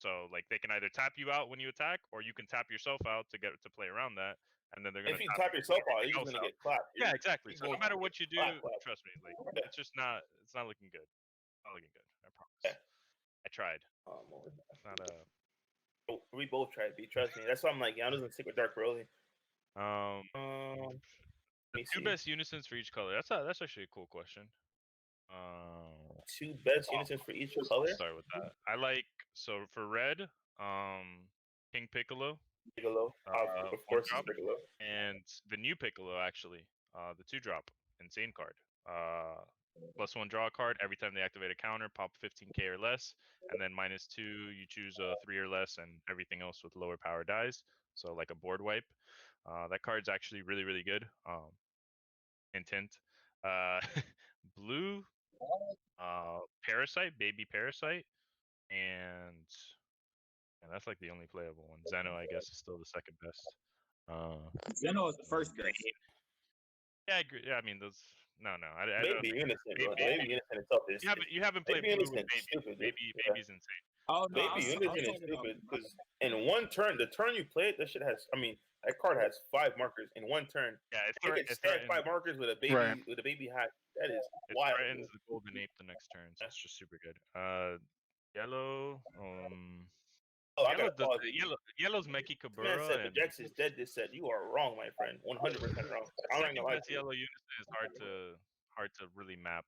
S4: So like they can either tap you out when you attack, or you can tap yourself out to play around that. And then they're gonna.
S1: If you tap yourself out, you're just gonna get clapped.
S4: Yeah, exactly. So no matter what you do, trust me, like it's just not. It's not looking good. It's not looking good. I promise. Yeah. I tried. It's not a.
S1: We both tried, B. Trust me. That's why I'm like, I'm just gonna stick with Dark Broly.
S4: The 2 best unisons for each color. That's actually a cool question.
S1: 2 best unisons for each color.
S4: I'll start with that. I like for red, King Piccolo.
S1: Of course, Piccolo.
S4: And the new Piccolo, actually, the 2-drop insane card. +1 draw a card every time they activate a counter, pop 15k or less, and then -2, you choose a 3 or less, and everything else with lower power dies. So like a board wipe. That card's actually really, really good. Intent. Blue, Parasite, Baby Parasite, and that's like the only playable one. Zeno, I guess, is still the second best.
S2: Zeno is the first best.
S4: Yeah, I agree. Yeah, I mean those. No.
S1: Baby Unison itself is.
S4: You haven't played Blue with Baby. Baby's insane.
S2: Oh no,
S1: Baby Unison is stupid because in one turn, the turn you play it, that shit has. I mean, that card has 5 markers in one turn.
S4: Yeah,
S1: it's 5 markers with a baby hat. That is wild.
S4: It threatens the Golden Ape the next turn. So that's just super good. Yellow. Yellow's Meki Kabura.
S1: Man said the Jax is dead this set. You are wrong, my friend. 100% wrong. I'm not gonna lie to you.
S4: Yellow Unison is hard to really map.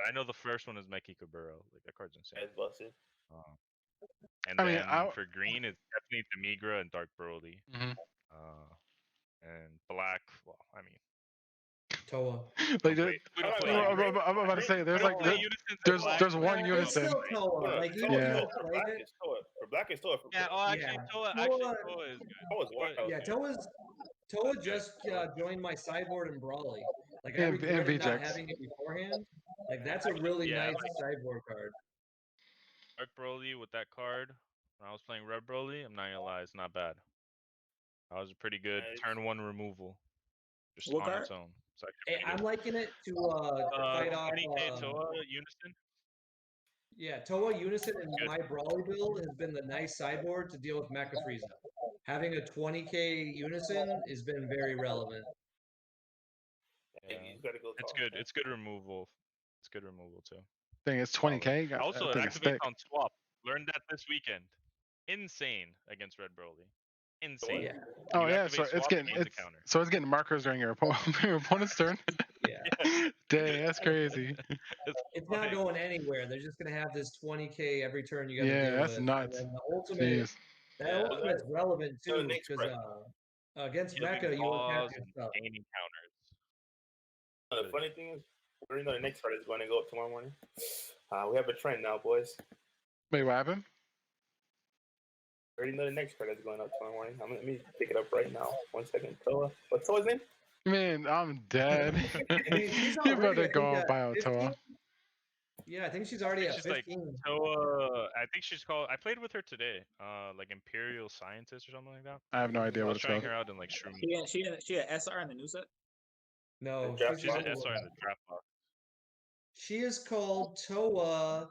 S4: I know the first one is Meki Kabura. Like that card's insane.
S1: It's busted.
S4: And for green, it's definitely Demigra and Dark Broly.
S3: Mm-hmm.
S4: And black, well, I mean,
S5: Toa.
S3: I'm about to say there's one unison.
S5: Like
S1: For black is Toa.
S4: Toa is good.
S5: Toa just joined my sideboard in Brawly. Like I regretted not having it beforehand. Like that's a really nice sideboard card.
S4: Dark Broly with that card. When I was playing Red Broly, I'm not gonna lie, it's not bad. That was a pretty good turn 1 removal. Just on its own.
S5: I'm liking it to fight off
S4: 20k Toa Unison.
S5: Yeah, Toa Unison in my Brawly build has been the nice sideboard to deal with Mecha Frieza. Having a 20k Unison has been very relevant.
S4: Yeah.
S1: You gotta go
S4: It's
S1: tall.
S4: good. It's good removal. It's good removal too.
S3: Thing it's 20k.
S4: Also,
S3: I
S4: it
S3: think it's
S4: activates
S3: thick.
S4: on swap. Learned that this weekend. Insane against Red Broly. Insane.
S5: Yeah.
S3: Oh
S4: You
S3: yeah,
S4: activate
S3: so it's
S4: swap,
S3: getting
S4: gains a counter.
S3: it's getting markers during your opponent's turn.
S5: Yeah.
S3: Dang, that's crazy.
S5: It's not going anywhere. They're just gonna have this 20k every turn you got to
S3: Yeah,
S5: deal
S3: that's
S5: with.
S3: nuts.
S5: And then the ultimate,
S3: Jeez.
S5: that
S4: Yeah.
S5: ultimate's relevant
S1: No,
S5: too,
S1: next
S5: because against Mecha, you don't have
S4: Pause
S5: your
S4: and
S5: stuff.
S4: gaining counters.
S1: The funny thing is, we already know the next card is going to go up tomorrow morning. We have a trend now, boys.
S3: Wait, what happened?
S1: We already know the next card is going up tomorrow morning. Let me pick it up right now. 1 second. Toa. What's Toa's name?
S3: Man, I'm dead.
S5: I mean, she's
S3: You
S5: already,
S3: better
S5: I
S3: go
S5: think,
S3: on
S5: at
S3: bio
S5: 15.
S3: Toa.
S5: Yeah, I think she's already at
S4: She's
S5: 15.
S4: like Toa. I think she's called. I played with her today. Like Imperial Scientist or something like that.
S3: I have no idea
S4: I
S3: what
S4: was
S3: it's
S4: trying
S3: called.
S4: her out in like Shroom.
S2: She an SR in the new set.
S5: No,
S1: Draft
S5: she's
S4: She's an
S5: an
S4: SR in the draft box.
S5: She is called Toa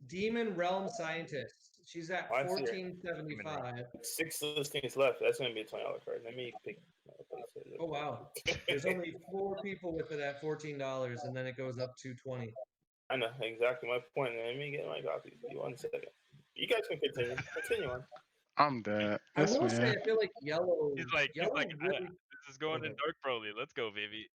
S5: Demon Realm Scientist. She's at
S1: Oh, I see her.
S5: 1475.
S1: 6 listings left. That's going to be a $20 card. Let me pick.
S5: Oh wow! There's only 4 people with it at $14, and then it goes up to 20.
S1: I know exactly my point. Let me get my copy. Give me 1 second. You guys can continue. Continue on.
S3: I'm dead.
S5: I
S3: This
S5: will say,
S3: man.
S5: I feel like yellow.
S4: He's like,
S5: really...
S4: this is going in Dark Broly. Let's go, baby.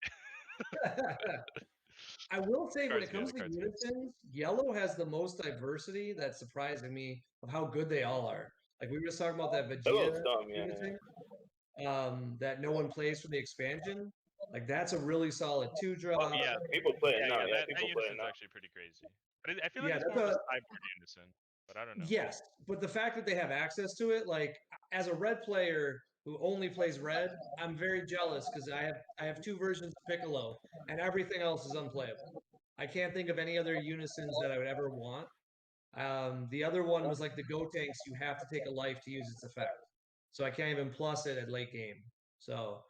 S5: I will say, when it comes
S4: The
S5: to
S4: card's good.
S5: unisons, yellow has the most diversity. That's surprising me of how good they all are. Like we were just talking about that
S1: Yellow's
S5: Vegeta
S1: dumb, yeah.
S5: unison, that no one plays from the expansion. Like that's a really solid 2-drop.
S4: Yeah,
S1: People play it now.
S4: that
S1: People play it
S4: unison's
S1: now.
S4: actually pretty crazy. But I feel like
S5: Yeah,
S4: it's
S5: that's
S4: more of a cyborg unison. But I don't know.
S5: Yes, but the fact that they have access to it, like as a red player who only plays red, I'm very jealous because I have 2 versions of Piccolo and everything else is unplayable. I can't think of any other unisons that I would ever want. The other one was like the Go Tanks. You have to take a life to use its effect, so I can't even plus it at late game. So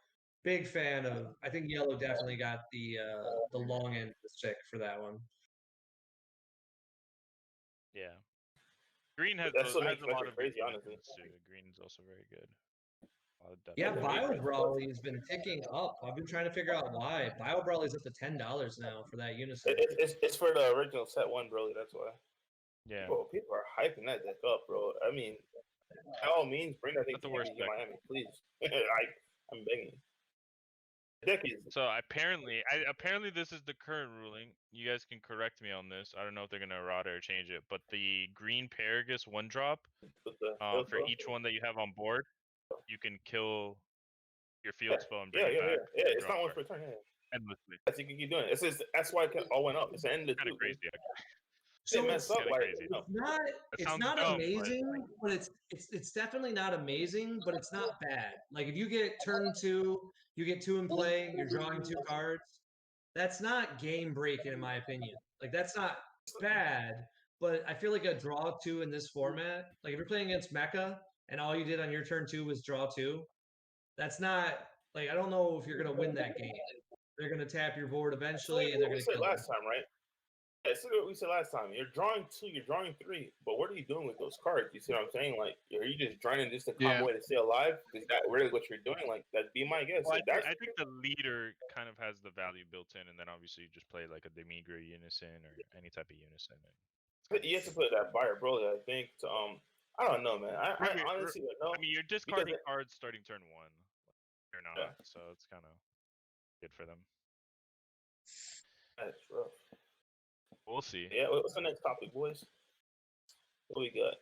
S5: big fan of. I think yellow definitely got the long end of the stick for that one.
S4: Yeah. Green has,
S1: That's what makes
S4: a lot
S1: Mecha
S4: of
S1: crazy,
S4: good
S1: honestly.
S4: unisons too. Green is also very good.
S5: Yeah,
S1: Definitely.
S5: Bio Brawly has been ticking up. I've been trying to figure out why. Bio Brawly's up to $10 now for that unison.
S1: It's for the original set 1, bro. That's why.
S4: Yeah.
S1: People are hyping that deck up, bro. I mean, by all means, bring that thing
S4: Not the
S1: to
S4: worst deck.
S1: Miami, please. I'm begging. The deck is.
S4: So apparently this is the current ruling. You guys can correct me on this. I don't know if they're gonna errata or change it, but the green Paragus 1-drop, for each one that you have on board, you can kill your field spell and bring it back.
S1: Yeah. It's not one per turn. Yeah.
S4: Endlessly.
S1: That's you can keep doing it. That's why it all went up. It's the end of the
S4: Kind of crazy. Actually.
S5: So
S1: mess up.
S4: Crazy.
S5: It's not
S4: dumb,
S5: amazing, but it's definitely not amazing, but it's not bad. Like if you get turn 2, you get 2 in play, you're drawing 2 cards. That's not game breaking in my opinion. Like that's not bad, but I feel like a draw 2 in this format, like if you're playing against Mecha and all you did on your turn 2 was draw 2, that's not like I don't know if you're gonna win that game. They're gonna tap your board eventually, and they're gonna kill
S1: last time, right? Yeah, that's what we said last time. You're drawing 2, you're drawing 3, but what are you doing with those cards? You see what I'm saying? Like, are you just drawing just a combo way to stay alive? Is that really what you're doing? Like, that'd be my guess.
S4: Well, I think the leader kind of has the value built in, and then obviously you just play like a Demigra unison or any type of unison.
S1: You have to put that buyer, bro. I think. I don't know, man. I honestly don't know.
S4: I mean, you're discarding cards starting turn 1. You're not, so it's kind of good for them.
S1: That's rough.
S4: We'll see.
S1: Yeah, what's the next topic, boys? What we got?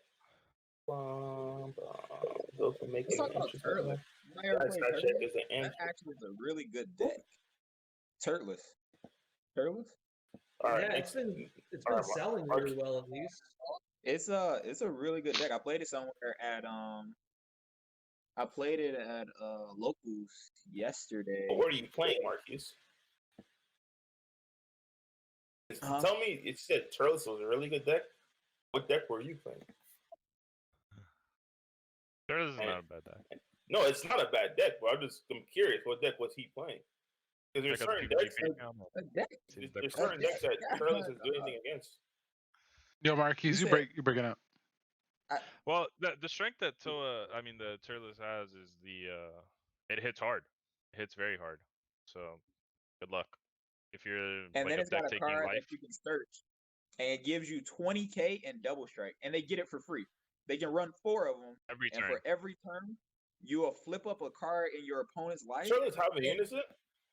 S1: Those are making
S2: Let's talk about Turtless. That actually is a really good deck. Turtless.
S1: All right,
S5: yeah, it's been selling really well at least.
S2: It's a really good deck. I played it somewhere at locals yesterday.
S1: Where are you playing, Marquis? Tell me, it said Turles was a really good deck. What deck were you playing?
S4: Turles is not a bad deck.
S1: No, it's not a bad deck, but I'm curious, what deck was he playing? Because there's certain decks. There's certain decks that Turles is doing anything against.
S3: Yo, Marquis, you're breaking up.
S4: Well, the strength that the Turles has is it hits hard. It hits very hard. So Good luck. If you're
S2: And
S4: like
S2: then
S4: a
S2: it's got
S4: deck
S2: a
S4: taking
S2: card
S4: life
S2: that you can search, and it gives you 20K and double strike, and they get it for free. They can run 4 of them,
S4: every
S2: and
S4: turn.
S2: for every turn, you will flip up a card in your opponent's life.
S1: Turtles have a unison.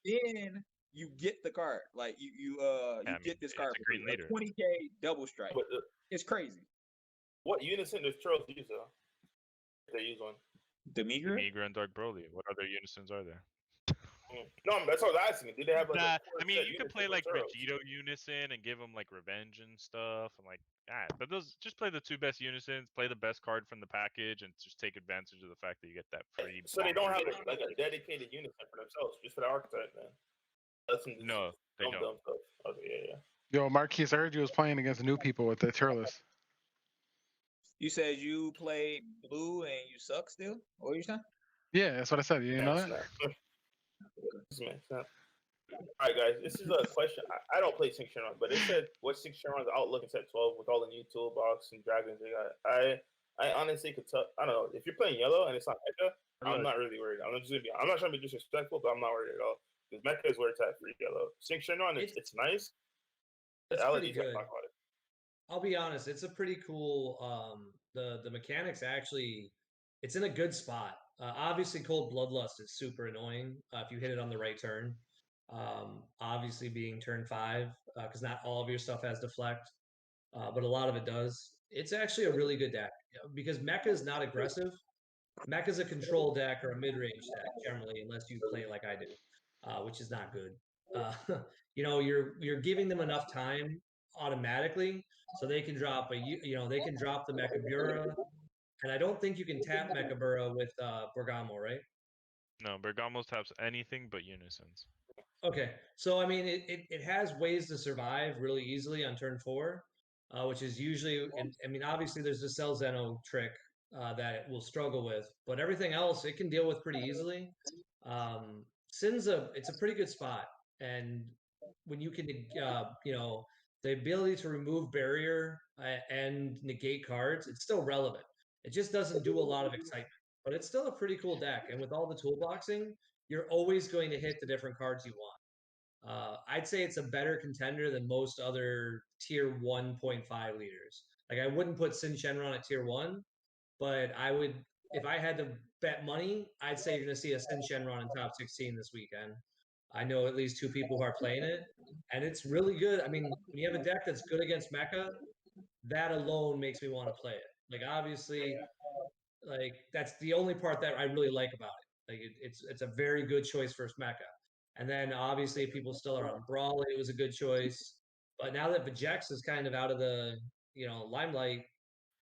S2: Then you get the card. Like you get this card for free. Like 20K double strike.
S1: But,
S2: it's crazy.
S1: What unison does Turtles use though? If they use one.
S4: Demigra and Dark Broly. What other unisons are there?
S1: No, that's what I was asking. Do they have like?
S4: I mean, you could play like Vegito unison and give them like revenge and stuff, and like but those just play the 2 best unisons, play the best card from the package, and just take advantage of the fact that you get that free.
S1: So they don't have like a dedicated unison for themselves, just for the archetype, man.
S4: No, they don't.
S1: Dumb stuff. Okay, yeah.
S3: Yo, Marquis, I heard you was playing against new people with the Turles.
S2: You said you played blue and you suck still? What are you saying?
S3: Yeah, that's what I said. You didn't know that?
S1: All right, guys. This is a question. I don't play Sync Shenron, but it said what Sync Shenron's outlook in set 12 with all the new toolbox and dragons they got. I honestly could tell. I don't know if you're playing yellow and it's not Mecha. I'm not really worried. I'm not trying to be disrespectful, but I'm not worried at all because Mecha is where it's at for yellow. Sync Shenron, it's nice.
S5: It's pretty good.
S1: Talk about it.
S5: I'll be honest, it's a pretty cool. The mechanics actually, it's in a good spot. Obviously, Cold Bloodlust is super annoying if you hit it on the right turn. Obviously, being turn 5, because not all of your stuff has deflect, but a lot of it does. It's actually a really good deck because Mecha is not aggressive. Mecha is a control deck or a mid-range deck generally, unless you play it like I do, which is not good. You're giving them enough time automatically so they can drop they can drop the Mechabura, and I don't think you can tap Mechabura with Bergamo, right?
S4: No, Bergamo taps anything but unisons.
S5: Okay, so I mean it has ways to survive really easily on turn 4, which is usually, I mean obviously there's the Cell Zeno trick that it will struggle with, but everything else it can deal with pretty easily. Sin's it's a pretty good spot, and when you can the ability to remove barrier and negate cards, it's still relevant. It just doesn't do a lot of excitement, but it's still a pretty cool deck, and with all the toolboxing, you're always going to hit the different cards you want. I'd say it's a better contender than most other tier 1.5 leaders. Like I wouldn't put Sin Shenron at tier 1, but I would, if I had to bet money, I'd say you're going to see a Sin Shenron in top 16 this weekend. I know at least 2 people who are playing it, and it's really good. I mean, when you have a deck that's good against Mecha, that alone makes me want to play it. Like obviously, like that's the only part that I really like about it. Like it's a very good choice for Mecha. And then obviously, if people still are on Brawley, it was a good choice. But now that Vejex is kind of out of the limelight,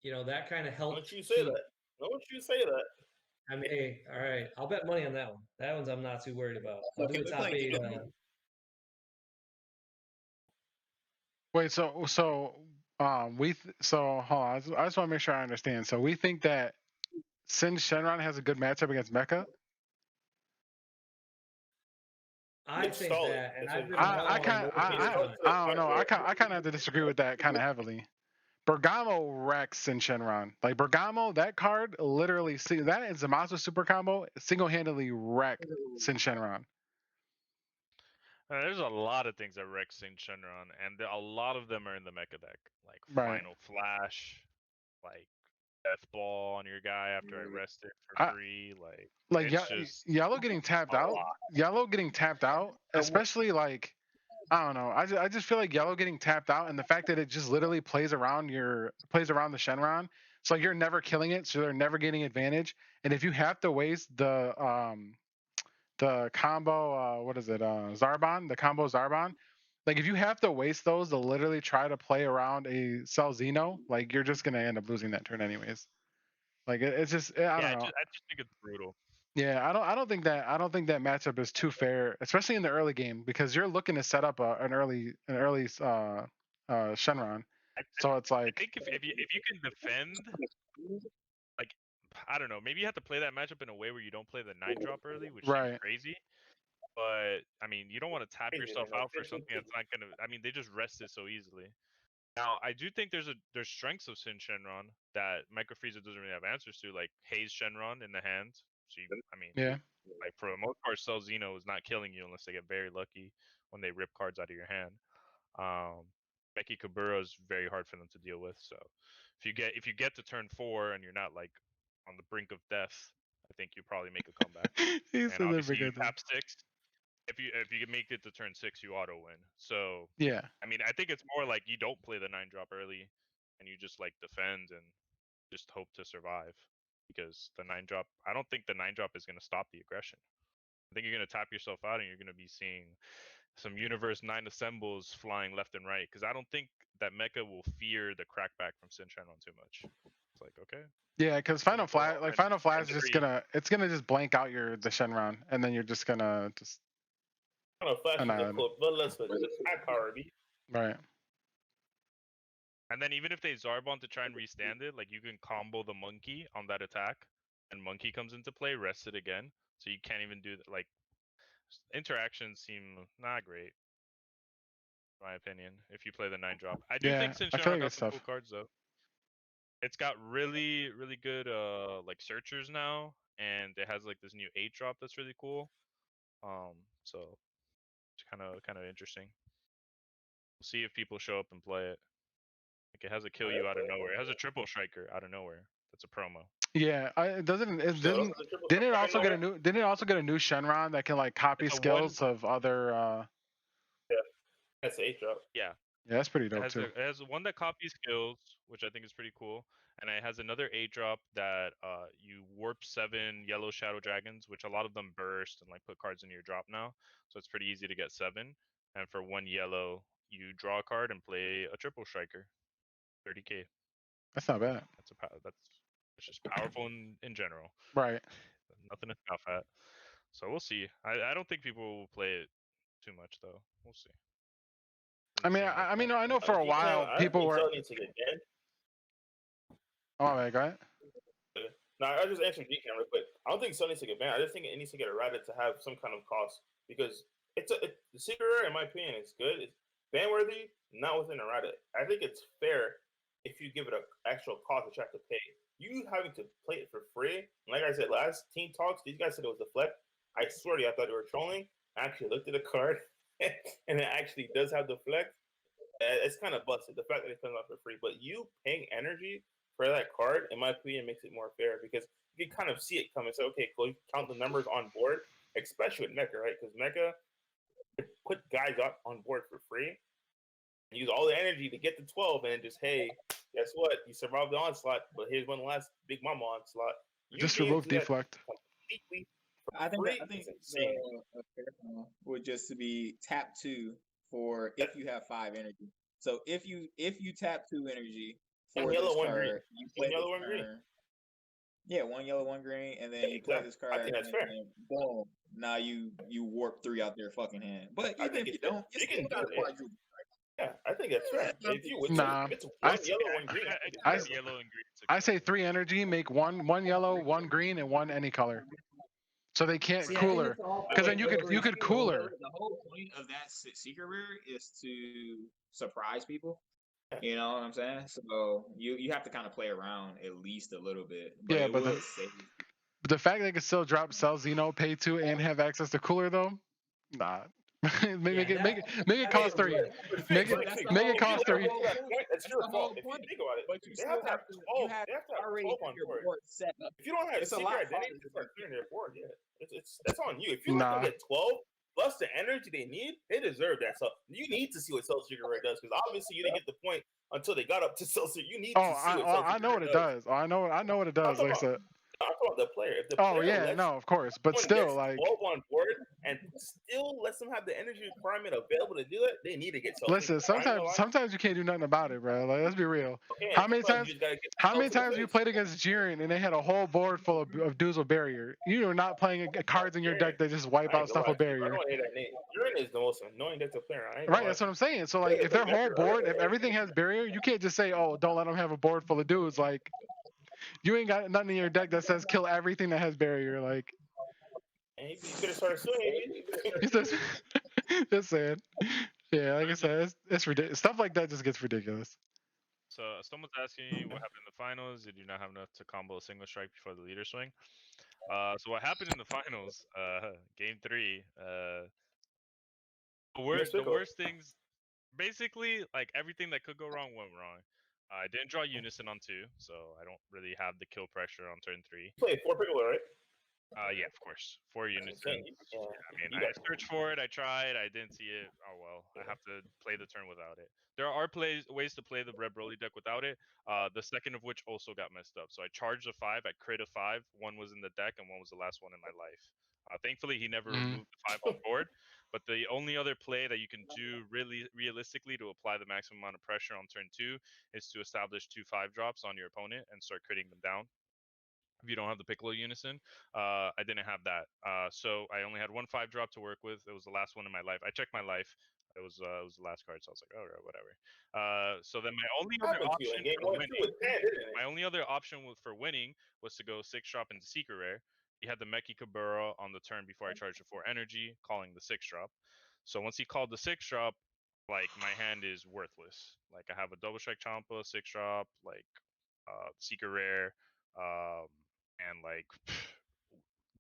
S5: that kind of helped.
S1: Don't you say that? Don't you say that?
S5: I mean, hey, all right, I'll bet money on that one. That one's I'm not too worried about. I'll do the top 8.
S3: Wait, so hold on. I just want to make sure I understand. So we think that Sin Shenron has a good matchup against Mecha.
S5: I think that, and I've been
S3: I don't know. I kind of have to disagree with that kind of heavily. Bergamo wrecks Sin Shenron. Like Bergamo, that card literally that and Zamasu super combo single-handedly wreck Sin Shenron.
S4: There's a lot of things that wreck Sin Shenron, and a lot of them are in the Mecha deck, like Final Flash, like Death Ball on your guy after I rest it for free,
S3: yellow getting tapped out. Yellow getting tapped out, especially like I don't know. I just feel like yellow getting tapped out, and the fact that it just literally plays around the Shenron, so you're never killing it, so they're never getting advantage. And if you have to waste the combo, what is it, Zarbon, the combo Zarbon, like if you have to waste those to literally try to play around a Cell Zeno, like you're just gonna end up losing that turn anyways. Like it's just I don't know.
S4: I just think it's brutal.
S3: Yeah, I don't think that matchup is too fair, especially in the early game, because you're looking to set up an early Shenron. So it's like
S4: I think if you can defend, like I don't know, maybe you have to play that matchup in a way where you don't play the 9-drop early, which seems crazy. But I mean, you don't want to tap yourself out for something that's not gonna. I mean, they just rest it so easily. Now, I do think there's strengths of Sin Shenron that Micro Frieza doesn't really have answers to, like Haze Shenron in the hand. So I mean, Like for the most part, Cell Xeno is not killing you unless they get very lucky when they rip cards out of your hand. Becky Kabura is very hard for them to deal with. So if you get to turn 4 and you're not like on the brink of death, I think you probably make a comeback. And obviously you tap 6. If you make it to turn 6, you auto win. So
S3: yeah,
S4: I mean, I think it's more like you don't play the 9-drop early, and you just like defend and just hope to survive. Because the 9-drop, I don't think the 9-drop is going to stop the aggression. I think you're going to tap yourself out, and you're going to be seeing some Universe 9 assembles flying left and right. Because I don't think that Mecha will fear the crackback from Sin Shenron too much. It's like, okay.
S3: Yeah, because Final Flash is just gonna just blank out the Shenron, and then you're just gonna just.
S1: Final Flash is a cool, but let's attack power,
S3: right.
S4: And then even if they Zarbon to try and restand it, like you can combo the Monkey on that attack, and Monkey comes into play, rest it again, so you can't even do that. Like interactions seem not great, in my opinion. If you play the 9-drop, I do think Sin Shenron got some cool cards though. It's got really good like searchers now, and it has like this new 8-drop that's really cool. So it's kind of interesting. We'll see if people show up and play it. Like it has a kill you out of nowhere. It has a triple striker out of nowhere. That's a promo.
S3: Yeah, didn't it also get a new Shenron that can like copy skills of other?
S1: Yeah, that's 8-drop.
S4: Yeah.
S3: Yeah, that's pretty dope too.
S4: It has one that copies skills, which I think is pretty cool, and it has another 8-drop that you warp 7 yellow shadow dragons, which a lot of them burst and like put cards into your drop now, so it's pretty easy to get 7. And for 1 yellow, you draw a card and play a triple striker, 30k.
S3: That's not bad.
S4: It's just powerful in general.
S3: Right.
S4: Nothing to scoff at. So we'll see. I don't think people will play it too much though. We'll see.
S3: I know for a while people were. Oh, man, go ahead.
S1: No, I just answered DCAM real quick. I don't think Cell needs to get banned. I just think it needs to get errated to have some kind of cost, because the secret rare, in my opinion, is good. It's ban worthy, not within errata. I think it's fair if you give it an actual cost that you have to pay. You having to play it for free, like I said last team talks, these guys said it was deflect. I swear to you, I thought they were trolling. I actually looked at the card, and it actually does have deflect. It's kind of busted, the fact that it comes out for free. But you paying energy for that card, in my opinion, makes it more fair, because you can kind of see it coming. So, okay, cool, you count the numbers on board, especially with Mecha, right? Because Mecha put guys up on board for free, use all the energy to get to 12, and just, hey, guess what? You survived the onslaught, but here's one last Big Mama onslaught.
S3: Just remove deflect.
S2: I think the would just to be tap 2 for if you have 5 energy. So if you tap 2 energy for this card, you play this green. Yeah, 1 yellow, 1 green, and then you play this card.
S1: I think that's fair.
S2: Boom! Now you warp 3 out their fucking hand. But even if you don't, you can do it.
S1: Yeah, I think that's fair. If it's 1 yellow, 1 green.
S4: Yellow and green.
S3: I say 3 energy, make 1 yellow, 1 green, and 1 any color. So they can't cooler, because then you could cooler.
S2: The whole point of that secret rare is to surprise people. You know what I'm saying? So you have to kind of play around at least a little bit. But
S3: yeah, but the fact they can still drop Cell Xeno, pay 2, and have access to cooler though, nah. make it cost 3. Make it cost 3.
S1: That's your fault. If you think about it, but you have to have 12. They have to have 12 on board. If you don't have secret identity to start clearing their board, that's on you. If you let them get 12 plus the energy they need, they deserve that. So you need to see what Cell Secret Rare does, because obviously you didn't get the point until they got up to Cell Secret. You need to see what
S3: I know what it does. I know what it does. Like I said.
S1: I'm talking about the player. If the player
S3: of course, but still, like
S1: 12 on board and still lets them have the energy requirement available to do it, they need to get Cell.
S3: Listen, sometimes you can't do nothing about it, bro. Like, let's be real. Okay, how many times you played against Jiren and they had a whole board full of dudes with barrier? You are not playing cards in your deck that just wipe out stuff with barrier.
S1: I don't hate that name. Jiren is the most annoying deck to play.
S3: Right, that's what I'm saying. So like, if their whole board, if everything has barrier, you can't just say, oh, don't let them have a board full of dudes. Like, you ain't got nothing in your deck that says kill everything that has barrier. Like,
S1: and you better start swinging.
S3: Just saying. Yeah, like I said, it's ridiculous. Stuff like that just gets ridiculous.
S4: So someone's asking what happened in the finals. Did you not have enough to combo a single strike before the leader swing? So what happened in the finals? Game 3. The worst things. Basically, like everything that could go wrong went wrong. I didn't draw Unison on 2, so I don't really have the kill pressure on turn 3.
S1: You played 4 Piccolo, right?
S4: Yeah, of course. 4 Unison.
S1: Yeah,
S4: I mean, I searched for it. I tried. I didn't see it. Oh well. I have to play the turn without it. There are ways to play the Red Broly deck without it. The second of which also got messed up. So I charged a 5. I crit a 5. One was in the deck, and one was the last one in my life. Thankfully, he never removed the 5 on board. But the only other play that you can do really realistically to apply the maximum amount of pressure on turn 2 is to establish 2 5-drops on your opponent and start critting them down. If you don't have the Piccolo Unison, I didn't have that. So I only had one 5-drop to work with. It was the last one in my life. I checked my life. It was the last card, so I was like, all right, whatever. So then my only other option for winning was to go 6-drop into Secret Rare. He had the Meki Kabura on the turn before I charged the 4 energy, calling the 6-drop. So once he called the 6-drop, like my hand is worthless. Like I have a double strike Champa, 6-drop, like Secret Rare, and like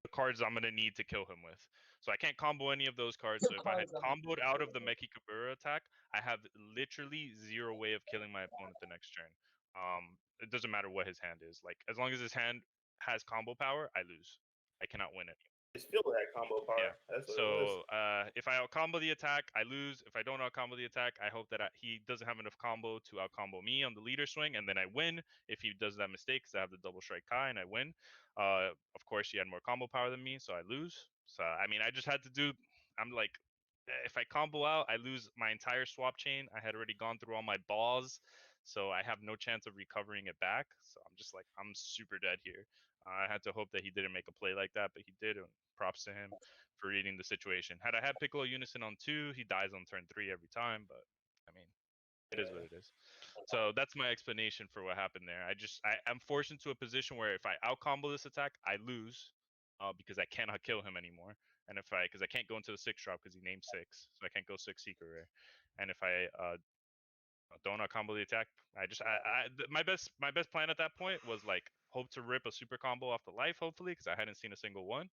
S4: the cards I'm gonna need to kill him with. So I can't combo any of those cards. So if I had comboed out of the Meki Kabura attack, I have literally zero way of killing my opponent the next turn. It doesn't matter what his hand is. Like as long as his hand has combo power, I lose. I cannot win it.
S1: Just feel that combo power.
S4: Yeah. So if I out combo the attack, I lose. If I don't out combo the attack, I hope that he doesn't have enough combo to out combo me on the leader swing, and then I win. If he does that mistake, because I have the double strike Kai and I win. Of course, he had more combo power than me, so I lose. So I mean, I just had to do. I'm like, if I combo out, I lose my entire swap chain. I had already gone through all my balls, so I have no chance of recovering it back. So I'm just like, I'm super dead here. I had to hope that he didn't make a play like that, but he did. And props to him for reading the situation. Had I had Piccolo Unison on 2, he dies on turn 3 every time. But I mean, it is what it is. So that's my explanation for what happened there. I'm forced into a position where if I out combo this attack, I lose because I cannot kill him anymore. And because I can't go into the 6-drop because he named 6, so I can't go 6 Secret Rare. And if I don't out combo the attack, my best plan at that point was like hope to rip a super combo off the life, hopefully, because I hadn't seen a single one,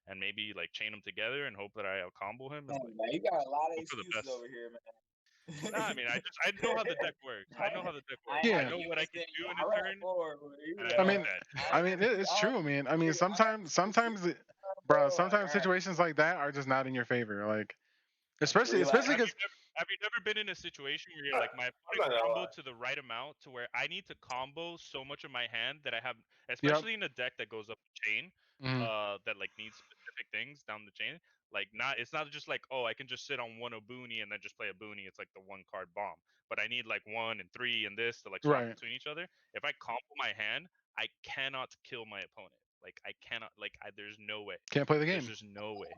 S4: and maybe like chain them together and hope that I out combo him.
S2: Man, you got a lot of excuses over here, man.
S4: Nah, I mean, I know how the deck works. I know how the deck works.
S3: Yeah.
S4: I know what I can do in a turn.
S3: I mean, it's true. I mean, sometimes, bro, sometimes situations like that are just not in your favor. Like, especially because.
S4: Have you never been in a situation where you're like, my opponent combo to the right amount to where I need to combo so much of my hand that I have, especially in a deck that goes up the chain, that like needs specific things down the chain. Like it's not just like, oh, I can just sit on one Obuni and then just play a Boonie. It's like the 1-card bomb. But I need like 1 and 3 and this to like swap between each other. If I combo my hand, I cannot kill my opponent. Like I cannot. Like there's no way.
S3: Can't play the game.
S4: There's just no way.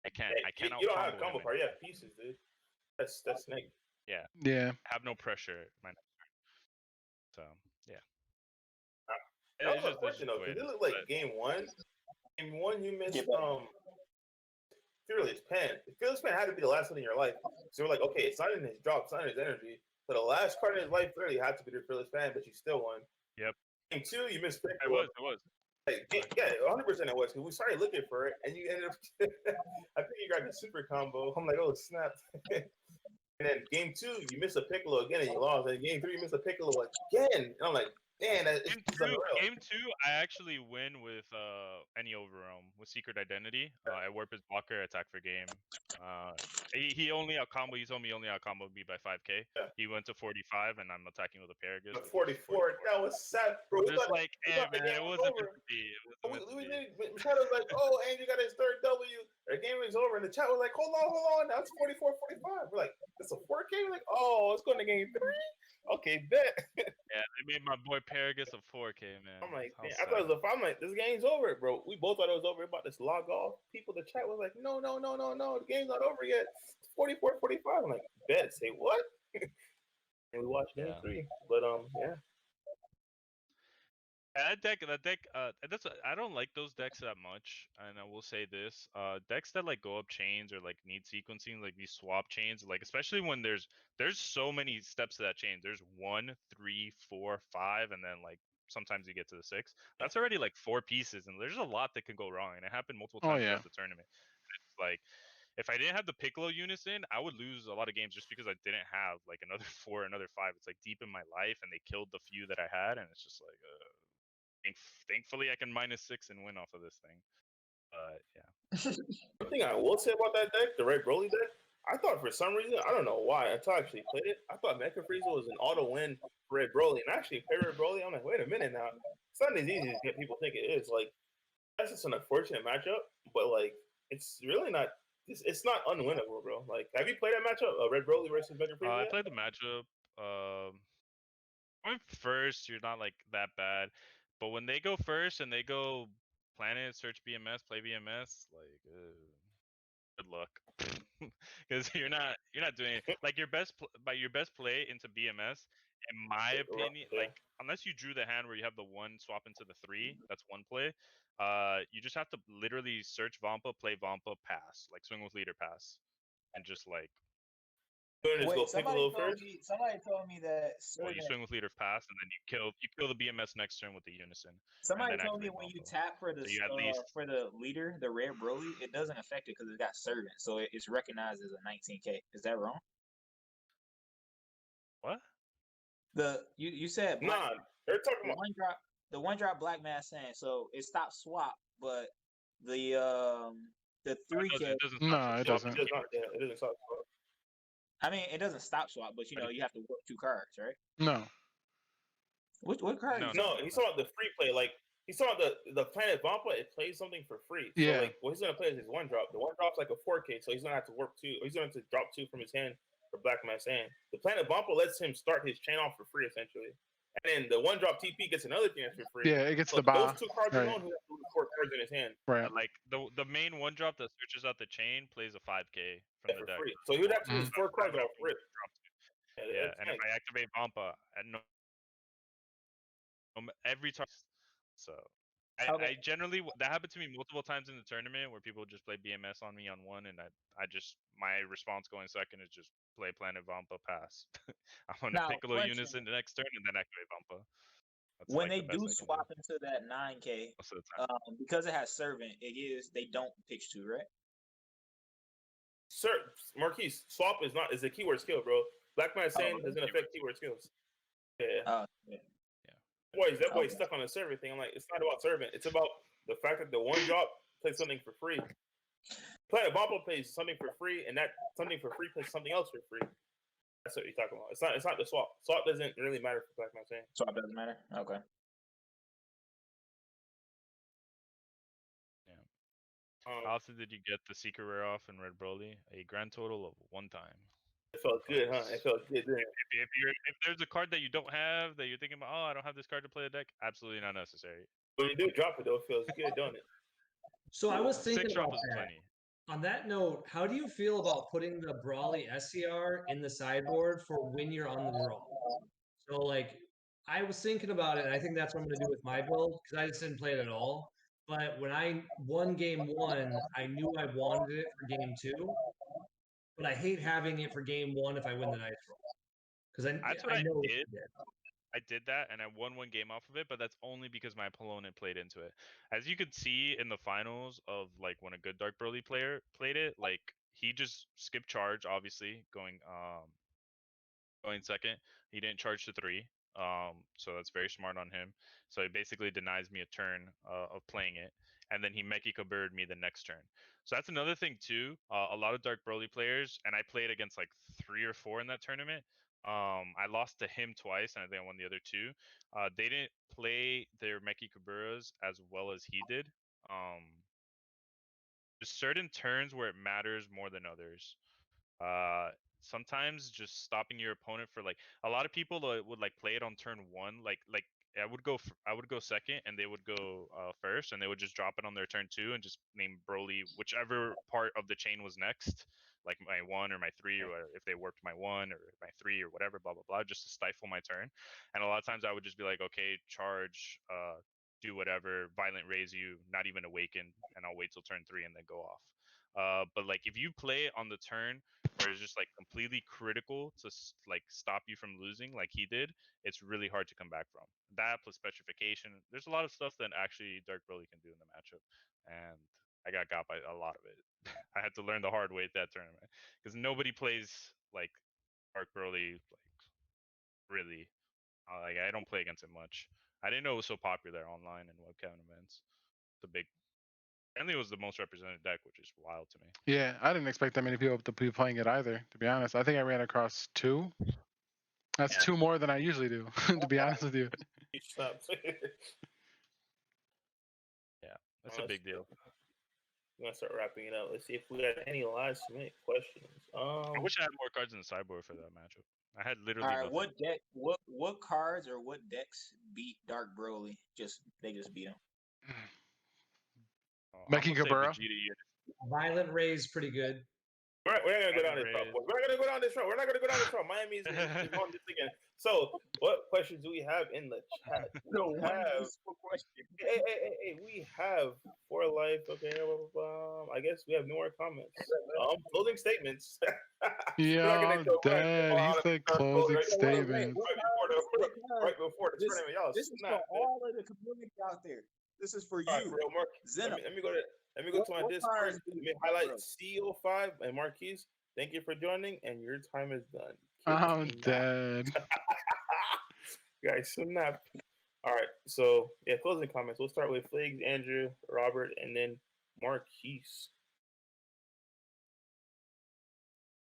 S4: I can't. I cannot.
S1: You don't have combo power. You have pieces, dude. That's Snake.
S4: Yeah.
S3: Yeah.
S4: Have no pressure. So yeah.
S1: That was a question though, because it looked like game 1. Game 1, you missed Fearless Pen. Fearless Pen had to be the last one in your life. So we're like, okay, it's not in his drop, it's not in his energy. So the last card in his life clearly had to be the Fearless Pen, but you still won.
S4: Yep.
S1: Game 2, you missed Piccolo.
S4: It was.
S1: Like, yeah, 100% it was, because we started looking for it, and you ended up. I think you got the super combo. I'm like, oh snap! And then game 2, you missed a Piccolo again, and you lost. And game 3, you missed a Piccolo again, and I'm like, man,
S4: game 2, I actually win with any overrealm with Secret Identity. I warp his blocker, attack for game. He only out combo. He told me he only out combo me by 5k. Yeah. He went to 45, and I'm attacking with a Paragus.
S1: 44. That was sad, bro.
S4: It was like, man, it wasn't meant to be.
S1: Chat was like, oh, Andrew got his 3rd W. The game was over, and the chat was like, hold on. Now it's 44, 45. We're like, it's a 4K. We're like, oh, it's going to game 3. Okay, bet.
S4: Yeah, they made my boy Paragus a 4K, man.
S1: I'm like, man, I thought it was I'm like, this game's over, bro. We both thought it was over. About this log off. People, the chat was like, no, the game's not over yet. It's 44, 45. I'm like, bet. Say what? And we watched game 3. But yeah.
S4: That deck, I don't like those decks that much, and I will say this: decks that like go up chains or like need sequencing, like these swap chains, like especially when there's so many steps to that chain. There's 1, 3, 4, 5, and then like sometimes you get to the 6. That's already like 4 pieces, and there's a lot that can go wrong, and it happened multiple times throughout the tournament. It's like, if I didn't have the Piccolo unison, I would lose a lot of games just because I didn't have like another 4, another 5. It's like deep in my life, and they killed the few that I had, and it's just like, thankfully I can -6 and win off of this thing. Yeah.
S1: One thing I will say about that deck, the Red Broly deck, I thought for some reason, I don't know why, until I actually played it, I thought Mecha Frieza was an auto win for Red Broly, and I actually played Red Broly. I'm like, wait a minute now, it's not as easy as people think it is. Like, that's just an unfortunate matchup, but like, it's really not. It's not unwinnable, bro. Like, have you played that matchup, Red Broly versus Mecha Frieza?
S4: I played the matchup. Going first, you're not like that bad, but when they go first and they go planet, search BMS, play BMS, like good luck, because you're not doing it. Like your best play into BMS, in my opinion, like unless you drew the hand where you have the 1 swap into the 3, that's one play. You just have to literally search Vampa, play Vampa, pass, like swing with leader, pass, and just like.
S2: Wait, somebody told me that.
S4: Well, you swing with leader pass, and then you kill the BMS next turn with the unison.
S2: Somebody told me when you tap for the for the leader, the Red Broly, it doesn't affect it because it got servant, so it's recognized as a 19K. Is that wrong?
S4: What?
S2: You said
S1: nah, they're talking about
S2: the one drop Black Mass Sand, so it stops swap, but the 3K.
S3: No, it doesn't.
S1: It doesn't stop swap.
S2: I mean, it doesn't stop swap, but you have to work 2 cards, right?
S3: No.
S2: What card?
S1: No, he's talking about the free play. Like, he's talking about the Planet Vampa. It plays something for free. So, like, what he's gonna play is his 1 drop. The 1 drop's like a 4K, so he's gonna have to work 2. Or he's gonna have to drop 2 from his hand for Black Man's hand. The Planet Vampa lets him start his chain off for free, essentially. And then the 1 drop TP gets another thing for free.
S3: Yeah, it gets
S1: so
S3: the bar.
S1: Those 2 cards alone, he has to lose 4 cards in his hand.
S3: Right.
S4: Like the main 1 drop that searches out the chain plays a 5K from the deck.
S1: Free. So he would have to lose 4 cards off rip.
S4: Yeah, and if I activate Vampa at every time, so I generally, that happened to me multiple times in the tournament where people just play BMS on me on 1, and I just, my response going second is just play Planet Vampa, pass. I'm gonna Piccolo unison the next turn and then activate Vampa. That's
S2: when they do swap into that 9K, because it has servant, they don't pitch 2, right?
S1: Sir, Marquis, swap is a keyword skill, bro. Black Man saying doesn't affect keyword skills. Yeah. That boy's stuck on a servant thing. I'm like, it's not about servant. It's about the fact that the 1 drop plays something for free. Planet Vampa plays something for free, and that something for free plays something else for free. That's what you're talking about. It's not the swap. Swap doesn't really matter for Black Man saying.
S2: Swap doesn't matter? Okay.
S4: How often did you get the secret rare off in Red Broly? A grand total of 1 time.
S1: It felt good, huh? It felt good.
S4: If there's a card that you don't have that you're thinking about, I don't have this card to play the deck, absolutely not necessary.
S1: When you do drop it, though, it feels good, don't it?
S5: So I was thinking about that. On that note, how do you feel about putting the Brawly SCR in the sideboard for when you're on the draw? So like, I was thinking about it, and I think that's what I'm going to do with my build, because I just didn't play it at all. But when I won game 1, I knew I wanted it for game 2. But I hate having it for game 1 if I win the dice roll. Because I know
S4: I did that, and I won 1 game off of it, but that's only because my opponent played into it. As you could see in the finals of like when a good Dark Broly player played it, like he just skipped charge, obviously going second. He didn't charge to 3, so that's very smart on him. So he basically denies me a turn of playing it, and then he Mecha Kabird'd me the next turn. So that's another thing too. A lot of Dark Broly players, and I played against like 3 or 4 in that tournament. I lost to him twice, and I think I won the other 2. They didn't play their Mecha Kaburas as well as he did. There's certain turns where it matters more than others. Sometimes just stopping your opponent for like a lot of people would like play it on turn 1, like I would go second and they would go first, and they would just drop it on their turn 2 and just name Broly whichever part of the chain was next, like my 1 or my 3, or if they worked my 1 or my 3 or whatever, blah blah blah, just to stifle my turn. And a lot of times I would just be like, okay, charge, do whatever, violent raise you, not even awaken, and I'll wait till turn 3 and then go off. But like if you play it on the turn where it's just like completely critical to like stop you from losing, like he did, it's really hard to come back from. That plus petrification. There's a lot of stuff that actually Dark Broly can do in the matchup, and I got by a lot of it. I had to learn the hard way at that tournament because nobody plays like Dark Broly like really. Like I don't play against it much. I didn't know it was so popular online and webcam events. The big, apparently it was the most represented deck, which is wild to me.
S3: Yeah, I didn't expect that many people to be playing it either. To be honest, I think I ran across 2. That's 2 more than I usually do. To be honest with you.
S4: Yeah, that's a big deal.
S1: I'm gonna start wrapping it up. Let's see if we got any last minute questions.
S4: I wish I had more cards in the sideboard for that matchup. I had literally.
S2: All right,
S4: nothing.
S2: what deck? What cards or what decks beat Dark Broly? They just beat him.
S3: Making Kabura.
S5: Violent Ray's pretty good.
S1: We're not gonna go down this route. We're not gonna go down this route. We're not gonna go down this route. Miami is on this again. So, what questions do we have in the chat?
S2: No, question.
S1: Hey, we have for life. Okay, I guess we have no more comments. Closing statements.
S3: Yeah, I'm dead. He said closing statements.
S1: Right before the tournament, y'all.
S2: This is for all of the community out there. This is for you.
S1: Let me go to my Discord. Let me highlight CO5 and Marquis. Thank you for joining, and your time is done.
S3: I'm dead.
S1: Guys, snap. All right, so yeah, closing comments. We'll start with Fliggs, Andrew, Robert, and then Marquis.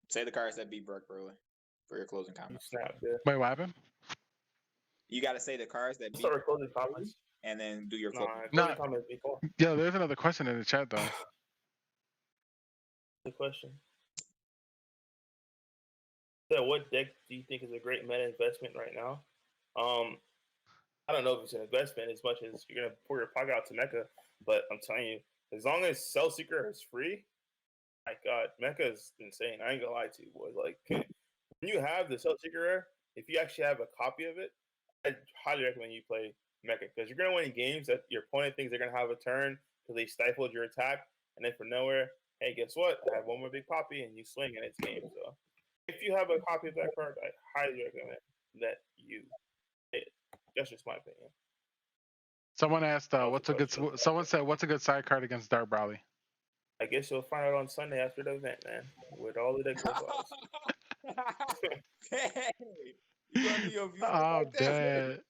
S2: Say the cards that beat Dark Broly for your closing comments.
S1: Snap, yeah.
S3: Wait, what happened?
S2: You got to say the cards that beat.
S1: Start closing comments.
S2: And then do your closing
S1: comments before.
S3: Yeah, there's another question in the chat though.
S1: The question. So what deck do you think is a great meta investment right now? I don't know if it's an investment as much as you're gonna pour your pocket out to Mecha, but I'm telling you, as long as Cell Seeker is free, my God, Mecha is insane. I ain't gonna lie to you, boys. Like when you have the Cell Seeker rare, if you actually have a copy of it, I highly recommend you play Mecha because you're gonna win games that your opponent thinks they're gonna have a turn because they stifled your attack, and then from nowhere, hey, guess what? I have one more big poppy, and you swing, and it's game. So if you have a copy of that card, I highly recommend that you play it. That's just my opinion.
S3: Someone asked, Someone said, "What's a good side card against Dark Broly?"
S1: I guess you'll find out on Sunday after the event, man. With all the decks.
S3: Oh, dead.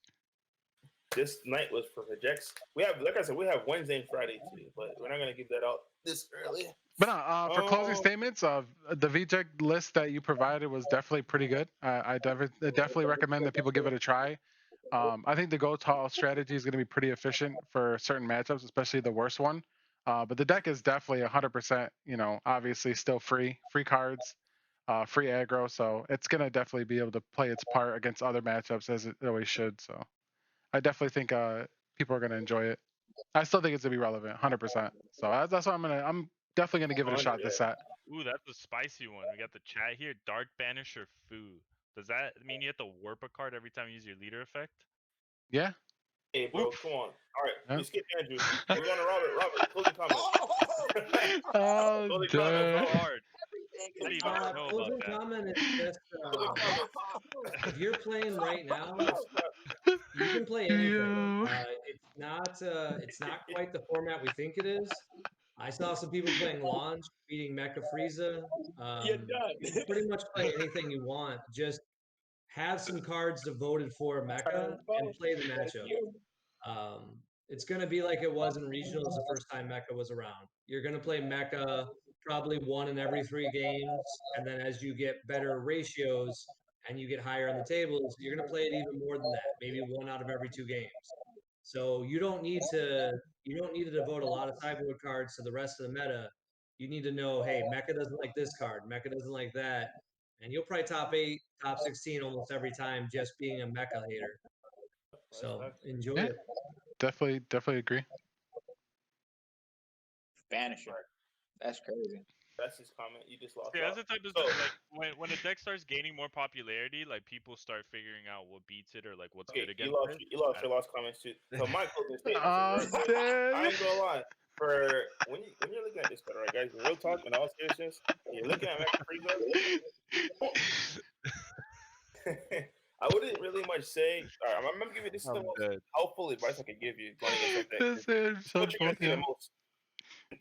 S1: This night was for rejects. We have, like I said, we have Wednesday and Friday too, but we're not gonna give that out this early.
S3: But for closing statements, the VJEC list that you provided was definitely pretty good. I definitely recommend that people give it a try. I think the go tall strategy is going to be pretty efficient for certain matchups, especially the worst one. But the deck is definitely 100%. Obviously still free cards, free aggro, so it's going to definitely be able to play its part against other matchups as it always should. So I definitely think people are going to enjoy it. I still think it's going to be relevant, 100%. So that's why I'm definitely going to give it a shot this set.
S4: Ooh, that's a spicy one. We got the chat here. Dark Banisher Fu. Does that mean you have to warp a card every time you use your leader effect?
S3: Yeah.
S1: Hey, bro, come on. All right, we skip Andrew. We're going to Robert, closing comments.
S3: Oh,
S4: so hard.
S5: Closing comment is just, if you're playing right now, you can play anything. It's not quite the format we think it is. I saw some people playing Launch, beating Mecha Frieza. You can pretty much play anything you want. Just have some cards devoted for Mecha and play the matchup. It's going to be like it was in regionals the first time Mecha was around. You're going to play Mecha probably 1 in every 3 games, and then as you get better ratios and you get higher on the tables, you're going to play it even more than that, maybe 1 out of every 2 games. So you don't need to devote a lot of sideboard cards to the rest of the meta. You need to know, hey, Mecha doesn't like this card, Mecha doesn't like that, and you'll probably top 8, top 16 almost every time just being a Mecha hater. So enjoy it.
S3: Definitely agree.
S2: Banisher. That's crazy.
S1: That's his comment. You just lost.
S4: Yeah, that's the type of like when a deck starts gaining more popularity, like people start figuring out what beats it or like what's good against it.
S1: You lost your last comments too. So my closing statement.
S3: I
S1: ain't gonna lie. for when you're looking at this card, right, guys? Real talk, in all seriousness, you're looking at Mecha Frieza. I wouldn't really much say. All right, I'm gonna give you this is the most helpful advice I can give you going against that deck. This is what you're gonna see the most.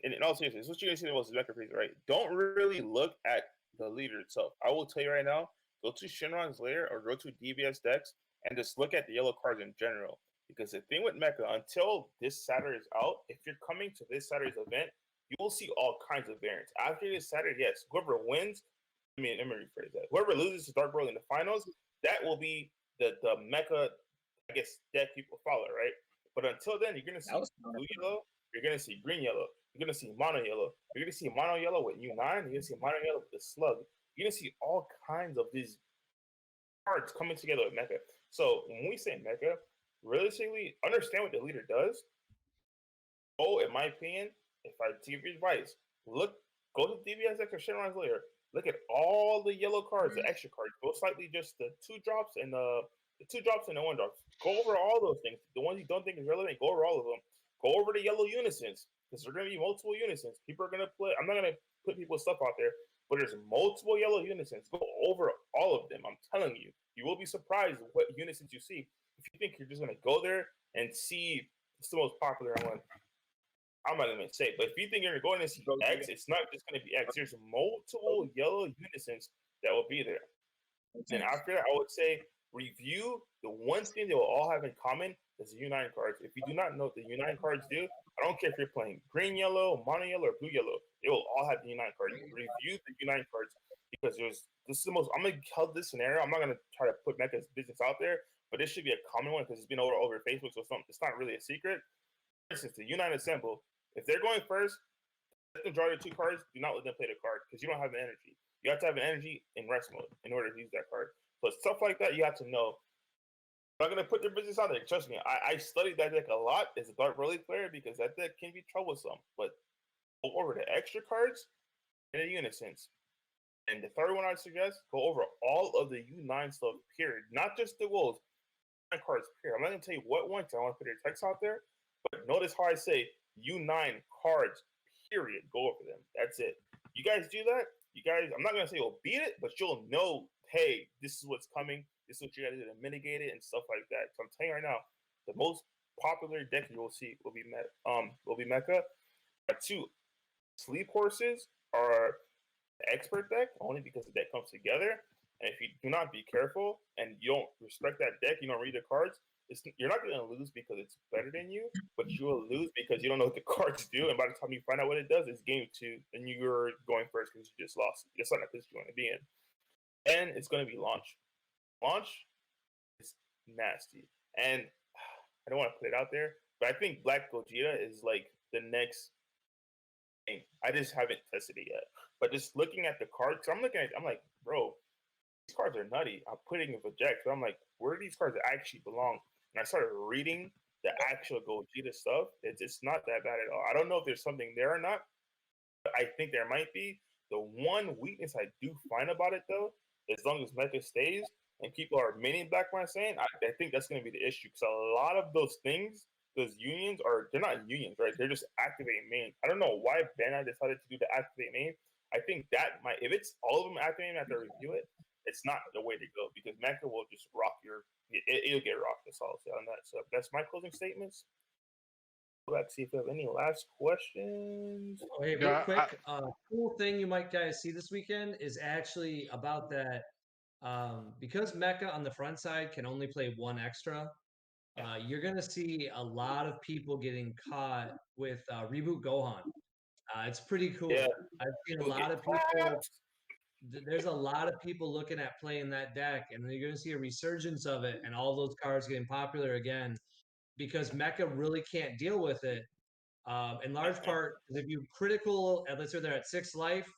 S1: In all seriousness, this is what you're gonna see the most is Mecha Frieza, right? Don't really look at the leader itself. I will tell you right now, go to Shinron's Lair or go to DBS decks and just look at the yellow cards in general. Because the thing with Mecha, until this Saturday is out, if you're coming to this Saturday's event, you will see all kinds of variants. After this Saturday, yes, whoever wins, let me rephrase that. Whoever loses to Dark World in the finals, that will be the Mecha, I guess, deck people follow, right? But until then, you're gonna see blue yellow, you're gonna see green yellow, you're gonna see mono yellow, you're gonna see mono yellow with U9, you're gonna see mono yellow with the slug. You're gonna see all kinds of these cards coming together with Mecha. So when we say Mecha, realistically, understand what the leader does. Oh, in my opinion, if I give you advice, go to DBS or Shenron's Lair. Look at all the yellow cards, the extra cards. Go slightly just the 2-drops and the 2-drops and the 1-drops. Go over all those things. The ones you don't think is relevant, go over all of them. Go over the yellow unisons because there are going to be multiple unisons. People are going to play. I'm not going to put people's stuff out there, but there's multiple yellow unisons. Go over all of them. I'm telling you, you will be surprised what unisons you see. If you think you're just going to go there and see it's the most popular one, I'm not going to say it, but if you think you're going to see X, it's not just going to be X. There's multiple yellow unisons that will be there. And after that, I would say review the one thing they will all have in common is the U9 cards. If you do not know what the U9 cards do, I don't care if you're playing green yellow, mono yellow, or blue yellow, they will all have the U9 cards. Review the U9 cards because this is the most. I'm gonna tell this scenario. I'm not gonna try to put Mecha's business out there, but this should be a common one because it's been over Facebook, so it's not really a secret. For instance, the U9 Assemble. If they're going first, let them draw their 2 cards. Do not let them play the card because you don't have the energy. You have to have an energy in rest mode in order to use that card. So stuff like that, you have to know. I'm not going to put their business out there. Trust me, I studied that deck a lot as a Dark Early player because that deck can be troublesome. But go over the extra cards and the unisons. And the third one I'd suggest, go over all of the U9 stuff, period. Not just the wolves, cards, period. I'm not going to tell you what ones. I want to put their text out there. But notice how I say U9 cards, period. Go over them. That's it. You guys do that? You guys, I'm not going to say you'll beat it, but you'll know, hey, this is what's coming. This is what you got to do to mitigate it and stuff like that. So I'm telling you right now, the most popular deck you will see will be Mecha. 2 sleep horses are the expert deck only because the deck comes together. And if you do not be careful and you don't respect that deck, you don't read the cards, you're not going to lose because it's better than you, but you will lose because you don't know what the cards do. And by the time you find out what it does, it's game 2, and you're going first because you just lost. It's not a position you want to be in. And it's going to be launch. Launch is nasty. And I don't want to put it out there, but I think Black Gogeta is like the next thing. I just haven't tested it yet. But just looking at the cards, I'm like, bro, these cards are nutty. I'm putting it for Jack, but I'm like, where do these cards actually belong? And I started reading the actual Gogeta stuff. It's not that bad at all. I don't know if there's something there or not, but I think there might be. The one weakness I do find about it, though, as long as Mecha stays and people are mining Black Saiyan, I think that's going to be the issue. Because a lot of those things, those unions, they're not unions, right? They're just activating main. I don't know why Bandai decided to do the activate main. I think that might, if it's all of them activating after review it, it's not the way to go because Mecha will just rock it'll get rocked. That's all I'll say on that. So that's my closing statements. Go back to see if we have any last questions.
S5: Oh, hey, real quick, cool thing you might guys see this weekend is actually about that. Because Mecha on the front side can only play 1 extra, you're gonna see a lot of people getting caught with Reboot Gohan. It's pretty cool.
S1: Yeah.
S5: I've seen a lot of people. There's a lot of people looking at playing that deck, and you're going to see a resurgence of it and all those cards getting popular again because Mecha really can't deal with it. In large part, because if you critical, let's say they're at 6 life,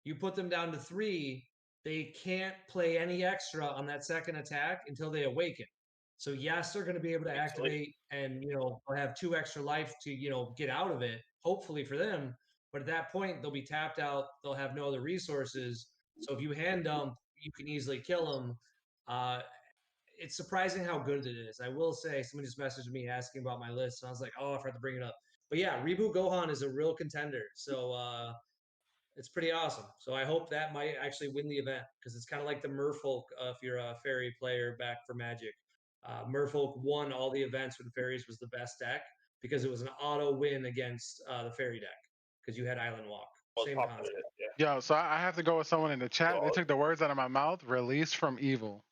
S5: you put them down to 3, they can't play any extra on that second attack until they awaken. So yes, they're going to be able to activate and have 2 extra life to get out of it. Hopefully for them, but at that point they'll be tapped out. They'll have no other resources. So if you hand dump, you can easily kill them. It's surprising how good it is. I will say, someone just messaged me asking about my list, and I was like, oh, I forgot to bring it up. But yeah, Reboot Gohan is a real contender. So it's pretty awesome. So I hope that might actually win the event because it's kind of like the Merfolk if you're a fairy player back for Magic. Merfolk won all the events when fairies was the best deck because it was an auto win against the fairy deck because you had Island Walk. Same concept.
S3: Yo, so I have to go with someone in the chat. They took the words out of my mouth. Released from evil.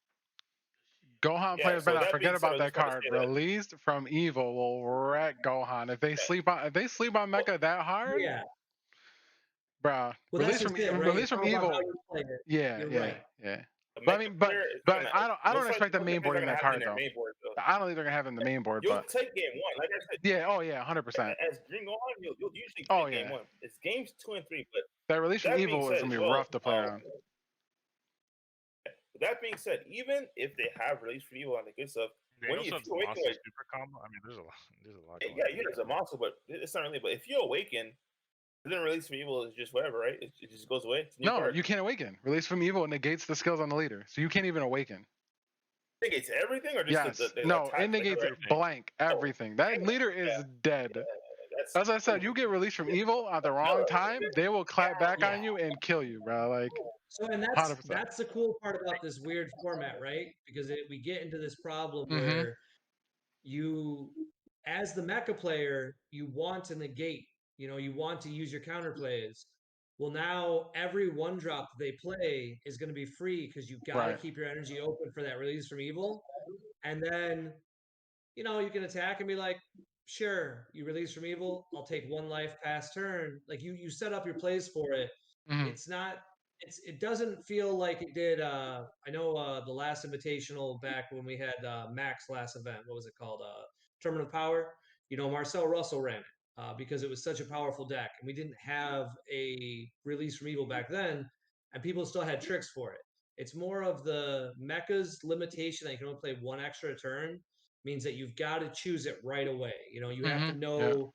S3: Gohan players better not forget about that card. Released from evil will wreck Gohan. If they sleep on Mecha that hard,
S5: yeah,
S3: bro.
S5: Well,
S3: release from evil. Yeah. But I mean, but I don't expect the main board in that card though. I don't think they're gonna have it in the main board.
S1: You'll take game 1, like I said.
S3: Yeah. Oh yeah. 100%.
S1: As Green Gohan, you'll usually take game 1. It's games 2 and 3, but
S3: that release from evil is gonna be rough to play around.
S1: That being said, even if they have release from evil and the good stuff,
S4: when you awaken, super combo. I mean, there's a lot.
S1: Yeah, there's a monster, but it's not really. But if you awaken, then release from evil is just whatever, right? It just goes away.
S3: No, you can't awaken. Release from evil negates the skills on the leader, so you can't even awaken.
S1: It negates everything, or just
S3: no, it negates blank everything. That leader is dead. As I said, you get released from evil at the wrong time, they will clap back on you and kill you, bro. Like.
S5: So, and that's the cool part about this weird format, right? Because we get into this problem where you, as the mecha player, you want to negate. You want to use your counterplays. Well, now every 1-drop they play is going to be free because you've got to keep your energy open for that release from evil. And then, you can attack and be like, sure, you release from evil. I'll take 1 life past turn. Like you set up your plays for it. It's not. It doesn't feel like it did. I know the last invitational back when we had Mac's last event. What was it called? Tournament of Power. Marcel Russell ran it because it was such a powerful deck, and we didn't have a release from evil back then, and people still had tricks for it. It's more of the mecha's limitation that you can only play 1 extra turn means that you've got to choose it right away. You have to know.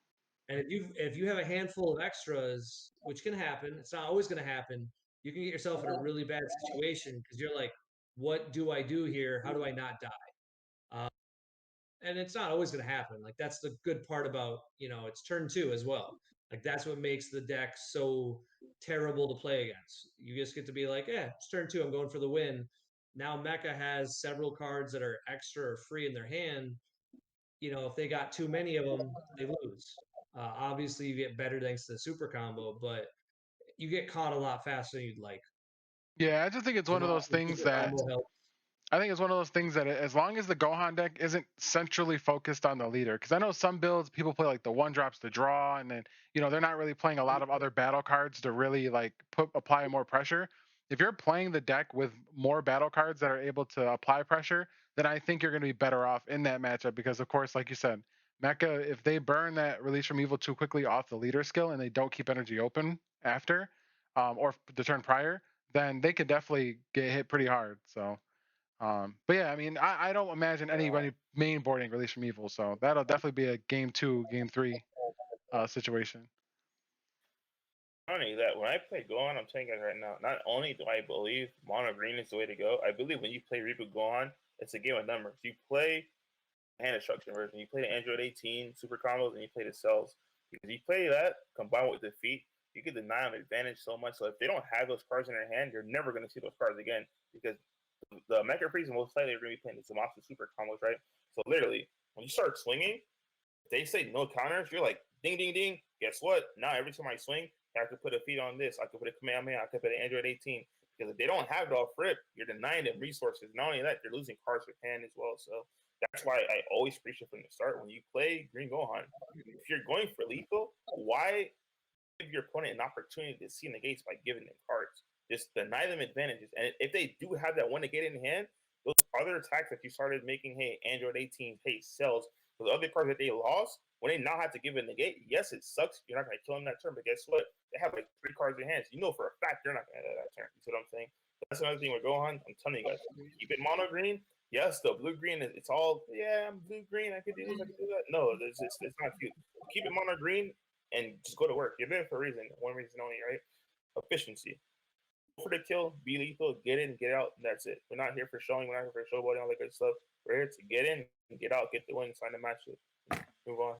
S5: Yeah. And if you have a handful of extras, which can happen, it's not always going to happen. You can get yourself in a really bad situation because you're like, what do I do here? How do I not die? And it's not always going to happen. Like, that's the good part about, it's turn 2 as well. Like, that's what makes the deck so terrible to play against. You just get to be like, it's turn 2. I'm going for the win. Now, Mecha has several cards that are extra or free in their hand. If they got too many of them, they lose. Obviously, you get better thanks to the super combo, but you get caught a lot faster than you'd like.
S3: Yeah, I just think it's one of those things that as long as the Gohan deck isn't centrally focused on the leader, because I know some builds people play like the 1-drops to draw, and then they're not really playing a lot of other battle cards to really like apply more pressure. If you're playing the deck with more battle cards that are able to apply pressure, then I think you're going to be better off in that matchup because, of course, like you said, Mecha, if they burn that release from evil too quickly off the leader skill and they don't keep energy open after or the turn prior, then they could definitely get hit pretty hard. So, but yeah, I mean, I don't imagine anybody main boarding release from evil, so that'll definitely be a game 2, game 3 situation.
S1: Funny that when I play Gohan, I'm telling you guys right now, not only do I believe mono green is the way to go, I believe when you play Reboot Gohan, it's a game of numbers. You play hand instruction version, you play the Android 18 super combos, and you play the cells. Because you play that combined with defeat, you can deny them advantage so much. So if they don't have those cards in their hand, you're never going to see those cards again because the Mecha Priest most likely are going to be playing the Zamasu super combos, right? So literally, when you start swinging, if they say no counters, you're like, ding, ding, ding. Guess what? Now every time I swing, I could put a feed on this. I could put a Kamehameha. I could put an Android 18. Because if they don't have it off rip, you're denying them resources. Not only that, you're losing cards with hand as well. So that's why I always preach it from the start. When you play Green Gohan, if you're going for lethal, why give your opponent an opportunity to see negates by giving them cards? Just deny them advantages. And if they do have that one negate in hand, those other attacks that you started making, hey, Android 18, hey, cells, those other cards that they lost, when they now have to give a negate, yes, it sucks. You're not going to kill them that turn, but guess what? They have like 3 cards in hand. You know for a fact they're not going to have that turn. You see what I'm saying? That's another thing with Gohan. I'm telling you guys, keep it mono green. Yes, the blue green, it's all, I'm blue green. I could do this, I could do that. No, it's not cute. Keep it mono green and just go to work. You're there for a reason. One reason only, right? Efficiency. Go for the kill, be lethal, get in, get out, and that's it. We're not here for showing, we're not here for showboating, all that good stuff. We're here to get in, get out, get the win, sign the match. Move on.